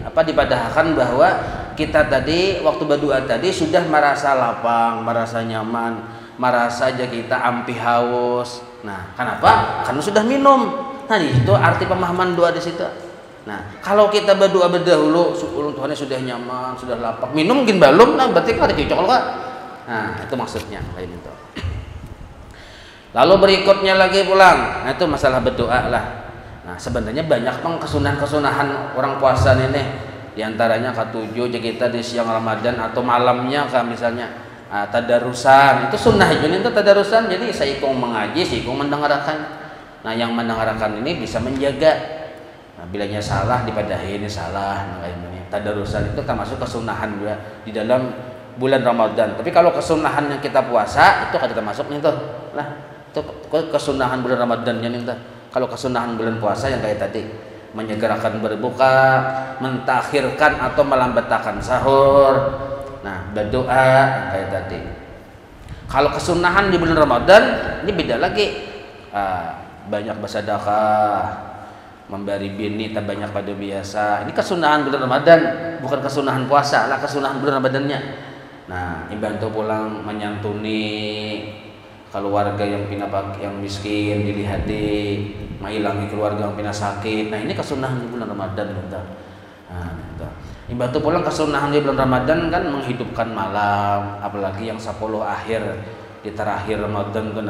dipadahkan bahwa kita tadi waktu berdoa tadi sudah merasa lapang, merasa nyaman, merasa aja kita ampi haus. Nah, kenapa? Karena sudah minum. Nah, itu arti pemahaman doa di situ. Nah, kalau kita berdoa berdahulu, Tuhannya sudah nyaman, sudah lapang, minum mungkin belum, nah berarti kan ada cocok kan? Nah, itu maksudnya lain itu. Lalu berikutnya lagi pulang, nah itu masalah berdoa lah. Nah, sebenarnya banyak kesunahan-kesunahan orang puasa ini. Di antaranya ketujuh kita di siang Ramadan atau malamnya kan misalnya tadarusan. Itu sunnah itu tadarusan. Jadi saya ikut mengaji, saya ikut mendengarkan. Nah, yang mendengarkan ini bisa menjaga. Nah, bilanya salah dipadahin salah. Nah, ini tadarusan itu termasuk kesunahan juga di dalam bulan Ramadan. Tapi kalau kesunahan yang kita puasa itu kada termasuk nih tuh. Nah, itu kesunahan bulan Ramadannya nih tuh. Kalau kesunahan bulan puasa yang kayak tadi menyegerakan berbuka, mentakhirkan atau melambatkan sahur. Nah, berdoa kayak tadi. Kalau kesunahan di bulan Ramadan ini beda lagi. Banyak bersedekah, memberi bini tak banyak pada biasa. Ini kesunahan bulan Ramadan, bukan kesunahan puasa, lah kesunahan bulan Ramadannya. Nah, bantu pulang menyantuni keluarga yang miskin, dilihati, menghilangi keluarga yang sakit. Nah, ini kesunahan di bulan Ramadan kita. Nah, gitu. Bantu pulang kesunahan di bulan Ramadan kan menghidupkan malam, apalagi yang 10 akhir di terakhir Ramadan tuh.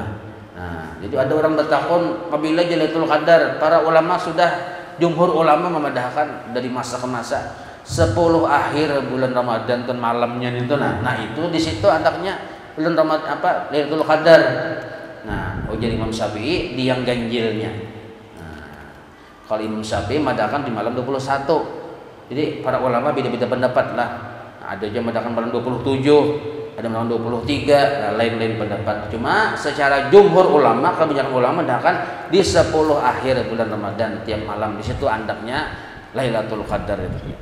Nah, jadi ada orang bertakun apabila Lailatul Qadar, para ulama sudah jumhur ulama memadahkan dari masa ke masa 10 akhir bulan Ramadan tuh malamnya itu. Nah, itu di situ anaknya bulan Ramadan Lailatul Qadar. Nah, jadi Imam Syafi'i di yang ganjilnya. Nah, kalau Imam Syafi'i madahkan di malam 21. Jadi para ulama beda-beda pendapat lah. Nah, ada yang madahkan malam 27, ada malam 23, nah, lain-lain pendapat. Cuma secara jumhur ulama, kebanyakan ulama madahkan di 10 akhir bulan Ramadan tiap malam. Di situ andaknya Lailatul Qadar itu.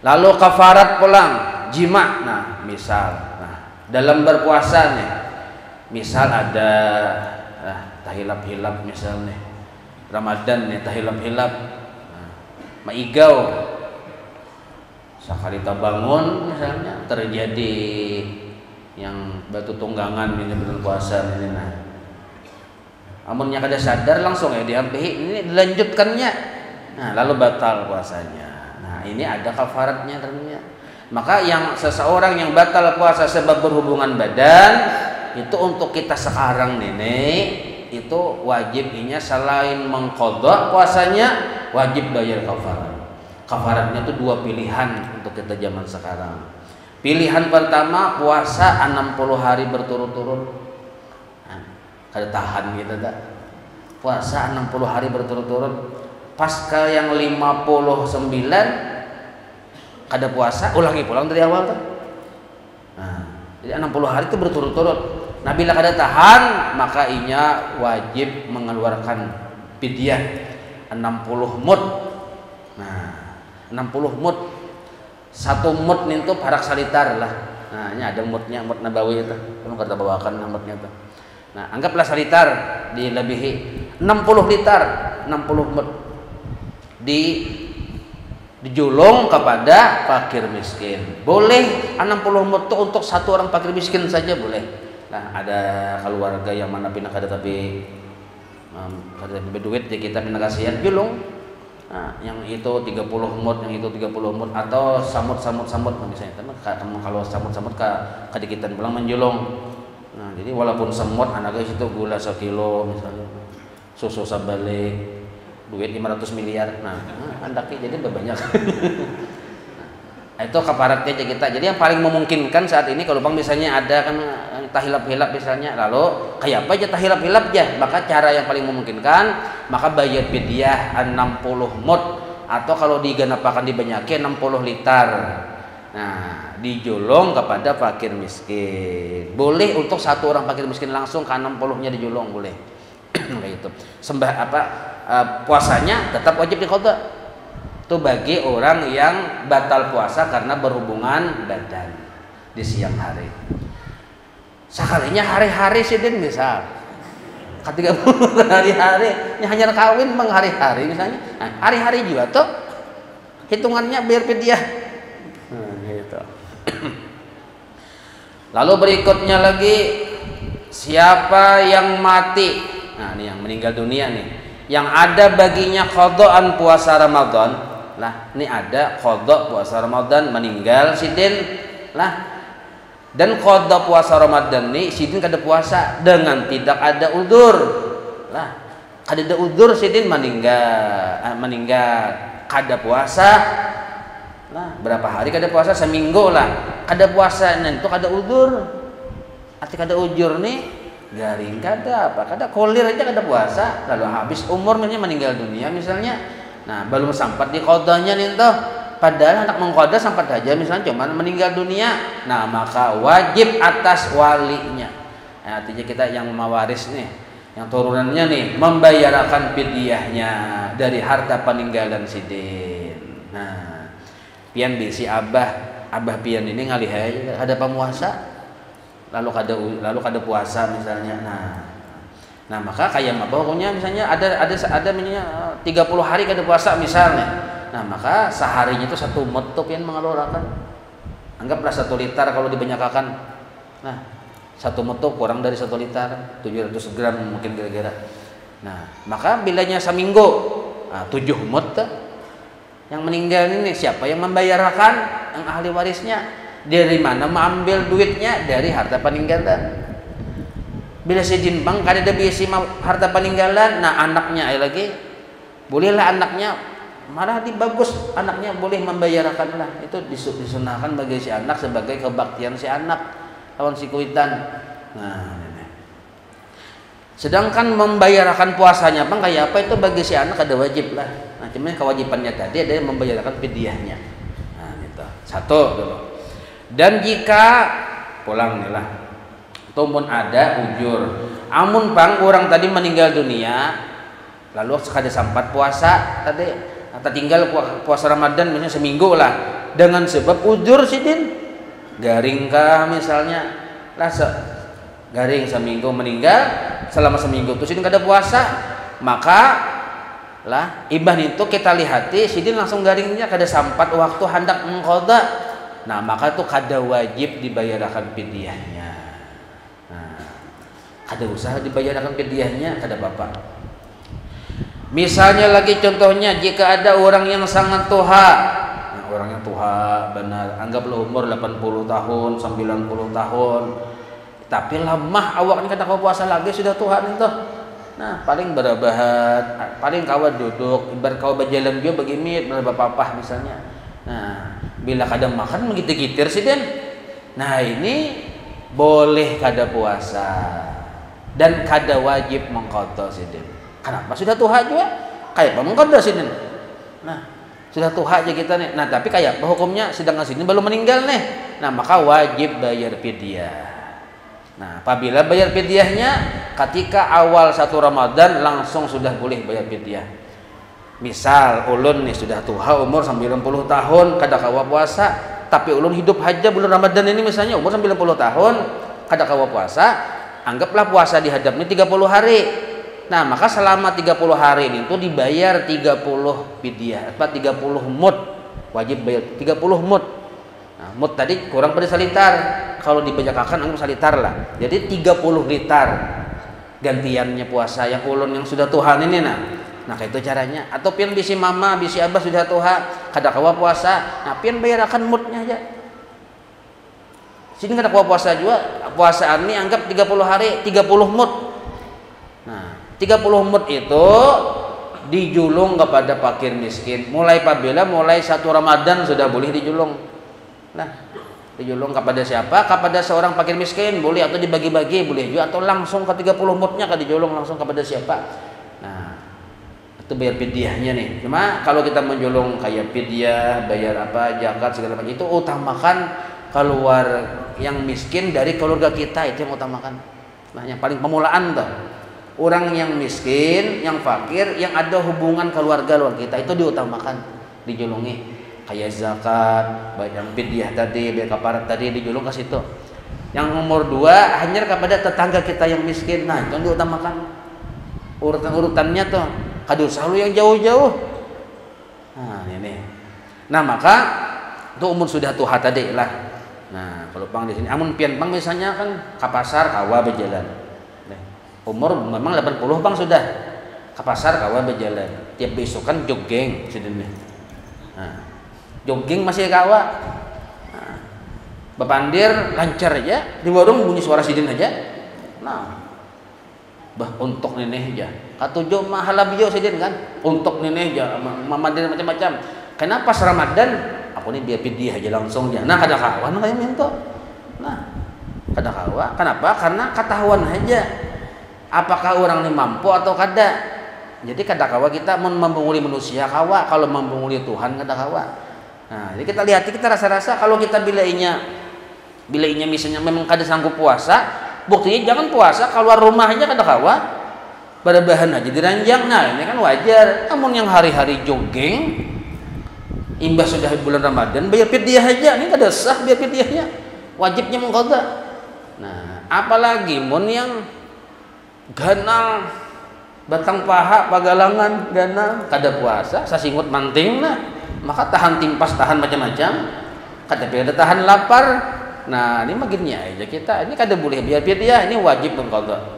Lalu kafarat pulang jima. Nah, misal dalam berpuasa nih, misal ada tahilap-hilap misalnya Ramadan nih tahilap-hilap, maigau sakali bangun misalnya terjadi yang batu tunggangan ini bulan puasa ini. Nah, amunnya kada sadar langsung ya diampihi ini dilanjutkannya. Nah, lalu batal puasanya. Nah, ini ada kafaratnya ternyata. Maka yang seseorang yang batal puasa sebab berhubungan badan itu untuk kita sekarang nenek itu wajibnya selain mengqadha puasanya wajib bayar kafarat. Kafaratnya itu 2 pilihan untuk kita zaman sekarang. Pilihan pertama puasa 60 hari berturut-turut. Nah, kada tahan gitu tak. Puasa 60 hari berturut-turut. Pasca yang 59 kada puasa, ulangi pulang dari awal tuh. Nah, jadi 60 hari itu berturut-turut. Nah, bila kada tahan, maka inya wajib mengeluarkan fidyah 60 mud. Nah, 60 mud. 1 mud itu parak salitar lah. Nah, ini ada mudnya, mud nabawi itu. Kamu kada bawakan mudnya itu. Nah, anggaplah salitar dilebihi 60 liter, 60 mud. Dijulung kepada fakir miskin. Boleh 60 mud itu untuk 1 orang fakir miskin saja boleh. Nah, ada keluarga yang mana pindah kada tapi berduit, jadi kita pindah kasihan julung. Nah, yang itu 30 mud, yang itu 30 mud atau samut misalnya. Kamu kalau samut kadikitan pulang menjulung. Nah, jadi walaupun semut anaknya itu gula 1 kilo misalnya. Susu sabalik, duit 500 miliar. Nah, andaknya jadi banyak. Nah, itu kafaratnya aja kita. Jadi yang paling memungkinkan saat ini kalau bang misalnya ada kan tahilap-hilap misalnya, lalu kayak apa aja tahilap-hilap aja, maka cara yang paling memungkinkan maka bayar fidyah 60 mud atau kalau digenapakan dibanyakin 60 liter. Nah, dijulung kepada fakir miskin. Boleh untuk 1 orang fakir miskin langsung ke 60-nya dijulung boleh. Kayak gitu. Puasanya tetap wajib diqadha. Itu bagi orang yang batal puasa karena berhubungan badan di siang hari. Sekalinya hari-hari sidin misal Ketika hari-hari hanya kawin bang hari-hari misalnya, nah, hari-hari juga tuh hitungannya biar fidyah. Nah, gitu. Lalu berikutnya lagi siapa yang mati, nah ini yang meninggal dunia nih, yang ada baginya qadaan puasa Ramadan, lah ini ada qada puasa Ramadan meninggal sidin lah. Dan qada puasa Ramadan nih sidin kada puasa dengan tidak ada udzur. Lah, kada ada udzur sidin meninggal kada puasa. Lah, berapa hari kada puasa? Seminggu lah. Kada puasa nah itu kada udzur. Arti kada ujur nih garing kada apa? Kada kolir aja kada puasa. Lalu habis umur misalnya meninggal dunia misalnya. Nah, belum sampai di qadanya nih toh. Padahal anak mengqada sampai aja misalnya cuman meninggal dunia, nah maka wajib atas walinya. Nah, artinya kita yang mewaris nih, yang turunannya nih membayarkan fidyahnya dari harta peninggalan sidin. Nah, pian bisi abah pian ini ngalih aja ada pemuasa, lalu kada puasa misalnya. Nah maka kayak apa pokoknya misalnya ada misalnya 30 hari kada puasa misalnya. Nah maka seharinya itu 1 mut tuh pian mengeluarkan, anggaplah 1 liter kalau dibanyakakan. Nah 1 mut tuh kurang dari 1 liter 700 gram mungkin kira-kira. Nah maka bilanya seminggu, nah, 7 mut tuh. Yang meninggal ini siapa yang membayarkan? Yang ahli warisnya. Dari mana mengambil duitnya? Dari harta peninggalan. Bila sidin bang kada ada biasi harta peninggalan, nah anaknya lagi bolehlah anaknya malah bagus anaknya boleh membayarkan lah, itu disunahkan bagi si anak sebagai kebaktian si anak lawan si kuitan. Nah ini. Sedangkan membayarkan puasanya bang kayak apa itu bagi si anak ada wajib lah. Nah cuman kewajibannya tadi ada yang membayarkan fidyahnya. Nah gitu. 1 dulu. Dan jika pulang nih lah tumpun ada ujur, amun bang orang tadi meninggal dunia lalu sekada sampat puasa tadi atau tinggal puasa Ramadan misalnya seminggu lah dengan sebab ujur sidin garing kah misalnya lah garing seminggu meninggal selama seminggu itu sidin kada puasa, maka lah ibah itu kita lihati sidin langsung garingnya kada sampat waktu hendak mengqada. Nah maka itu kada wajib dibayarkan fidyahnya. Nah kada usah dibayarkan fidyahnya kada apa-apa. Misalnya lagi contohnya jika ada orang yang sangat tuha, nah, orang yang tuha benar, anggaplah umur 80 tahun, 90 tahun, tapi lemah awaknya kada kau puasa lagi sudah tuha itu. Nah paling berabahat, paling kawat duduk, ibarat kau berjalan juga begini berapa misalnya. Nah bila kada makan begitu-gitir sih den. Nah ini boleh kada puasa dan kada wajib mengqada sih den. Kenapa? Sudah tuha juga kayak apa mengqada sini. Nah sudah tuha aja kita nih. Nah tapi kayak apa hukumnya sedangkan sini belum meninggal nih. Nah maka wajib bayar fidyah. Nah apabila bayar fidyahnya ketika awal 1 Ramadan langsung sudah boleh bayar fidyah. Misal ulun nih sudah tuha umur 90 tahun kada kawa puasa, tapi ulun hidup haja bulan Ramadan ini misalnya umur 90 tahun kada kawa puasa, anggaplah puasa dihadapnya 30 hari. Nah maka selama 30 hari ini tuh dibayar 30 fidyah, 30 mud, wajib bayar 30 mud. Nah, mud tadi kurang pada 1 liter, kalau dibanyakan anggap 1 liter lah, jadi 30 liter gantiannya puasa yang ulun yang sudah Tuhan ini. Nah kayak itu caranya. Atau pian bisi mama bisi abah sudah tuha kada kawa puasa, nah pian bayarkan mudnya aja. Sini kada kawa puasa juga, puasaan ini anggap 30 hari 30 mud. Nah 30 mud itu dijulung kepada fakir miskin. Mulai 1 Ramadan sudah boleh dijulung. Nah, dijulung kepada siapa? Kepada seorang fakir miskin boleh, atau dibagi-bagi boleh juga, atau langsung ke 30 mudnya kan dijulung langsung kepada siapa. Nah, itu bayar fidyahnya nih. Cuma kalau kita menjulung kayak fidyah, bayar apa, zakat segala macam itu utamakan keluar yang miskin dari keluarga kita, itu yang utamakan. Nah, yang paling pemulaan tuh. Orang yang miskin, yang fakir, yang ada hubungan keluarga luar kita itu diutamakan, dijulungi. Kayak zakat, baik yang fidyah tadi, bayar kafarat tadi dijulung ke situ. Yang nomor 2 hanya kepada tetangga kita yang miskin, nah itu diutamakan. urutan-urutannya tuh kadu selalu yang jauh-jauh. Nah ini. Nah maka itu umur sudah tuha tadi lah. Nah kalau pang di sini amun pian pang misalnya kan ke pasar kawa berjalan. Umur memang 80 pang sudah ke pasar kawa berjalan. Tiap besok kan jogging sudah. Nah, jogging masih kawa. Nah, bepandir lancar aja di warung bunyi suara sidin aja. Nah bah untuk nenek aja katujuh mahalabio sidin kan untuk nenek aja mamandir macam-macam. Kenapa pas Ramadan aku nih biar pidiah aja langsung aja. Nah kada kawan kayak minta. Nah kada kawan. Kenapa? Karena ketahuan aja apakah orang ini mampu atau kada. Jadi kada kawa kita membunguli manusia kawa, kalau membunguli Tuhan kada kawa. Nah jadi kita lihat kita rasa-rasa kalau kita bilainya misalnya memang kada sanggup puasa. Buktinya jangan puasa keluar rumah aja kada kawa, berbahan aja diranjang. Nah ini kan wajar. Namun yang hari-hari jogging, imbas sudah bulan Ramadan bayar fidyah aja, ini kada sah bayar fidyahnya, wajibnya mengqadha. Nah apalagi mun yang ganal batang paha pagalangan ganal kada puasa, sasingut manting nah, maka tahan timpas tahan macam-macam, kada ada tahan lapar. Nah ini maginnya aja kita ini kada boleh biar dia ini wajib mengqadha.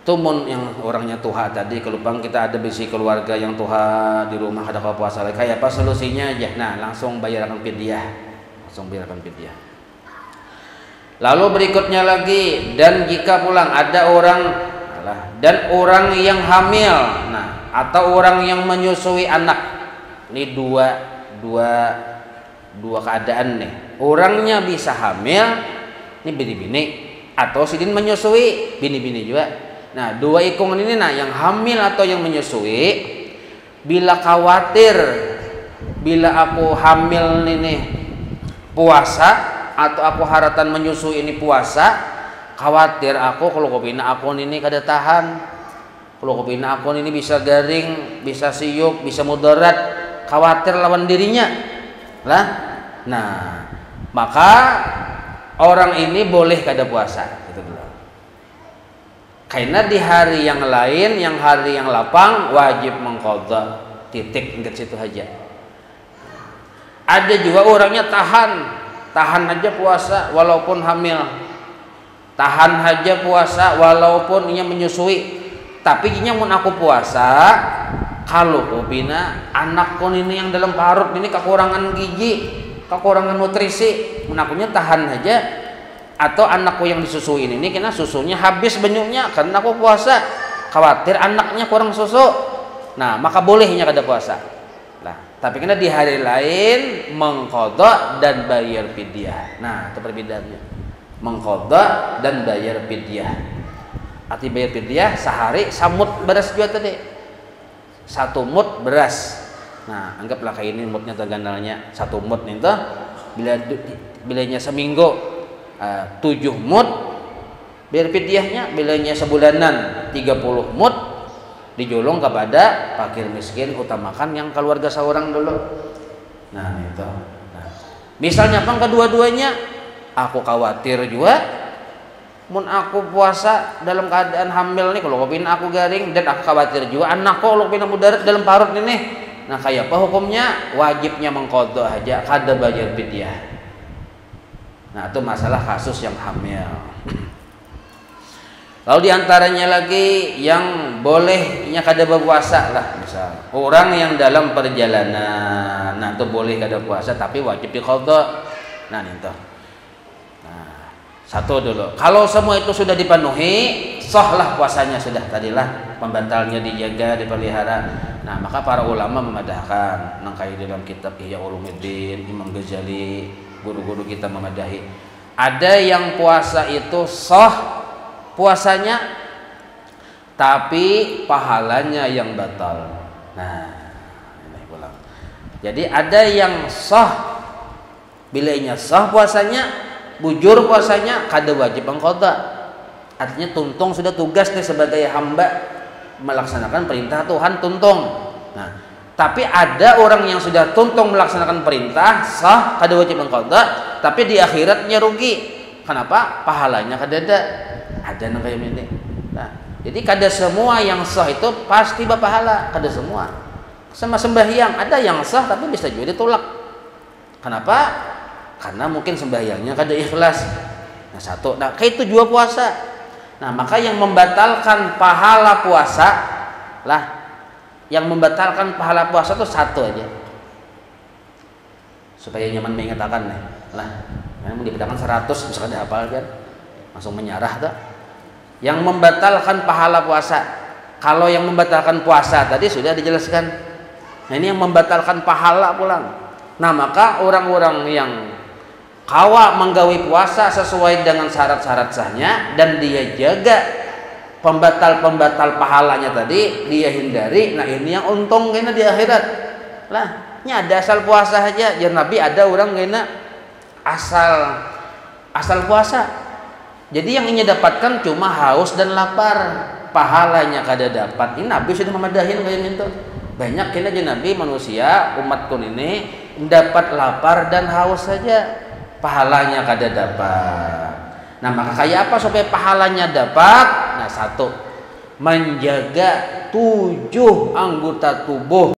Tumun yang orangnya tuha tadi kelupang kita ada bisi keluarga yang tuha di rumah ada puasa lagi kayak apa solusinya aja. Nah langsung bayarkan fidyah, Lalu berikutnya lagi dan jika pulang ada orang yang hamil, nah atau orang yang menyusui anak. Ini dua keadaan nih. Orangnya bisa hamil, ini bini-bini, atau sidin menyusui bini-bini juga. Nah dua ikungan ini nah yang hamil atau yang menyusui, bila khawatir bila aku hamil ini puasa atau aku haratan menyusui ini puasa, khawatir aku kalau kopina aku ini kada tahan, kalau kopina aku ini bisa garing, bisa siuk, bisa mudarat, khawatir lawan dirinya lah. Nah maka orang ini boleh kada puasa gitu dulu. Karena di hari yang lain, yang hari yang lapang wajib mengqadha, titik ingat situ aja. Ada juga orangnya tahan aja puasa walaupun hamil, tahan aja puasa walaupun ia menyusui. Tapi inya mun aku puasa kalau kopina anakku ini yang dalam parut ini kekurangan gizi, kekurangan nutrisi, menakunya tahan aja. Atau anakku yang disusui ini kena susunya habis banyaknya karena aku puasa, khawatir anaknya kurang susu. Nah maka bolehnya kada puasa lah. Tapi kena di hari lain mengqadha dan bayar fidyah. Nah itu perbedaannya, mengqadha dan bayar fidyah. Arti bayar fidyah sehari samut beras juga tadi, 1 mut beras. Nah anggaplah kayak ini mutnya tergandalnya 1 mut nih tuh, bilanya seminggu 7 mut biar fidyahnya, bilanya sebulanan 30 mut dijolong kepada fakir miskin, utamakan yang keluarga seorang dulu. Nah itu nah, misalnya apa kedua-duanya aku khawatir juga mun aku puasa dalam keadaan hamil nih, kalau kopina aku garing, dan aku khawatir juga anakku kalau kopina mudarat dalam parut nih. Nah kayak apa hukumnya? Wajibnya mengqadha aja, kada bayar fidyah. Nah itu masalah kasus yang hamil. Lalu diantaranya lagi yang bolehnya kada berpuasa lah, misal orang yang dalam perjalanan, nah itu boleh kada puasa tapi wajib diqadha. Nah itu. Nah satu dulu. Kalau semua itu sudah dipenuhi, sahlah puasanya sudah tadilah, pembatalnya dijaga, dipelihara. Nah maka para ulama memadahkan, nangkai dalam kitab Ihya Ulumuddin, Imam Ghazali, guru-guru kita memadahi. Ada yang puasa itu sah puasanya tapi pahalanya yang batal. Nah ini pulang. Jadi ada yang sah, bilanya sah puasanya, bujur puasanya, kada wajib mengqadha. Artinya tuntung sudah tugas nih sebagai hamba melaksanakan perintah Tuhan, tuntung. Nah tapi ada orang yang sudah tuntung melaksanakan perintah sah, kada wajib mengqadha, tapi di akhiratnya rugi. Kenapa? Pahalanya kada ada. Ada nang kayak ini. Jadi kada semua yang sah itu pasti berpahala, kada semua. Sama sembahyang ada yang sah tapi bisa juga ditolak. Kenapa? Karena mungkin sembahyangnya kada ikhlas. Nah satu, nah kayak itu juga puasa. Nah maka yang membatalkan pahala puasa lah, yang membatalkan pahala puasa itu satu aja. Supaya nyaman mengatakan nih lah, yang dibedakan 100 misalkan dihafal kan, langsung menyerah tuh. Yang membatalkan pahala puasa, kalau yang membatalkan puasa tadi sudah dijelaskan. Nah ini yang membatalkan pahala pulang. Nah maka orang-orang yang kawa menggawi puasa sesuai dengan syarat-syarat sahnya dan dia jaga pembatal-pembatal pahalanya tadi dia hindari. Nah ini yang untung kena di akhirat lah. Ini ada asal puasa saja. Ya Nabi ada orang kena asal puasa. Jadi yang ini dapatkan cuma haus dan lapar, pahalanya kada dapat. Ini Nabi sudah memadahin kayak gitu. Banyak kena aja Nabi manusia umatku ini dapat lapar dan haus saja, pahalanya kada dapat. Nah maka kayak apa supaya pahalanya dapat? Nah satu, menjaga 7 anggota tubuh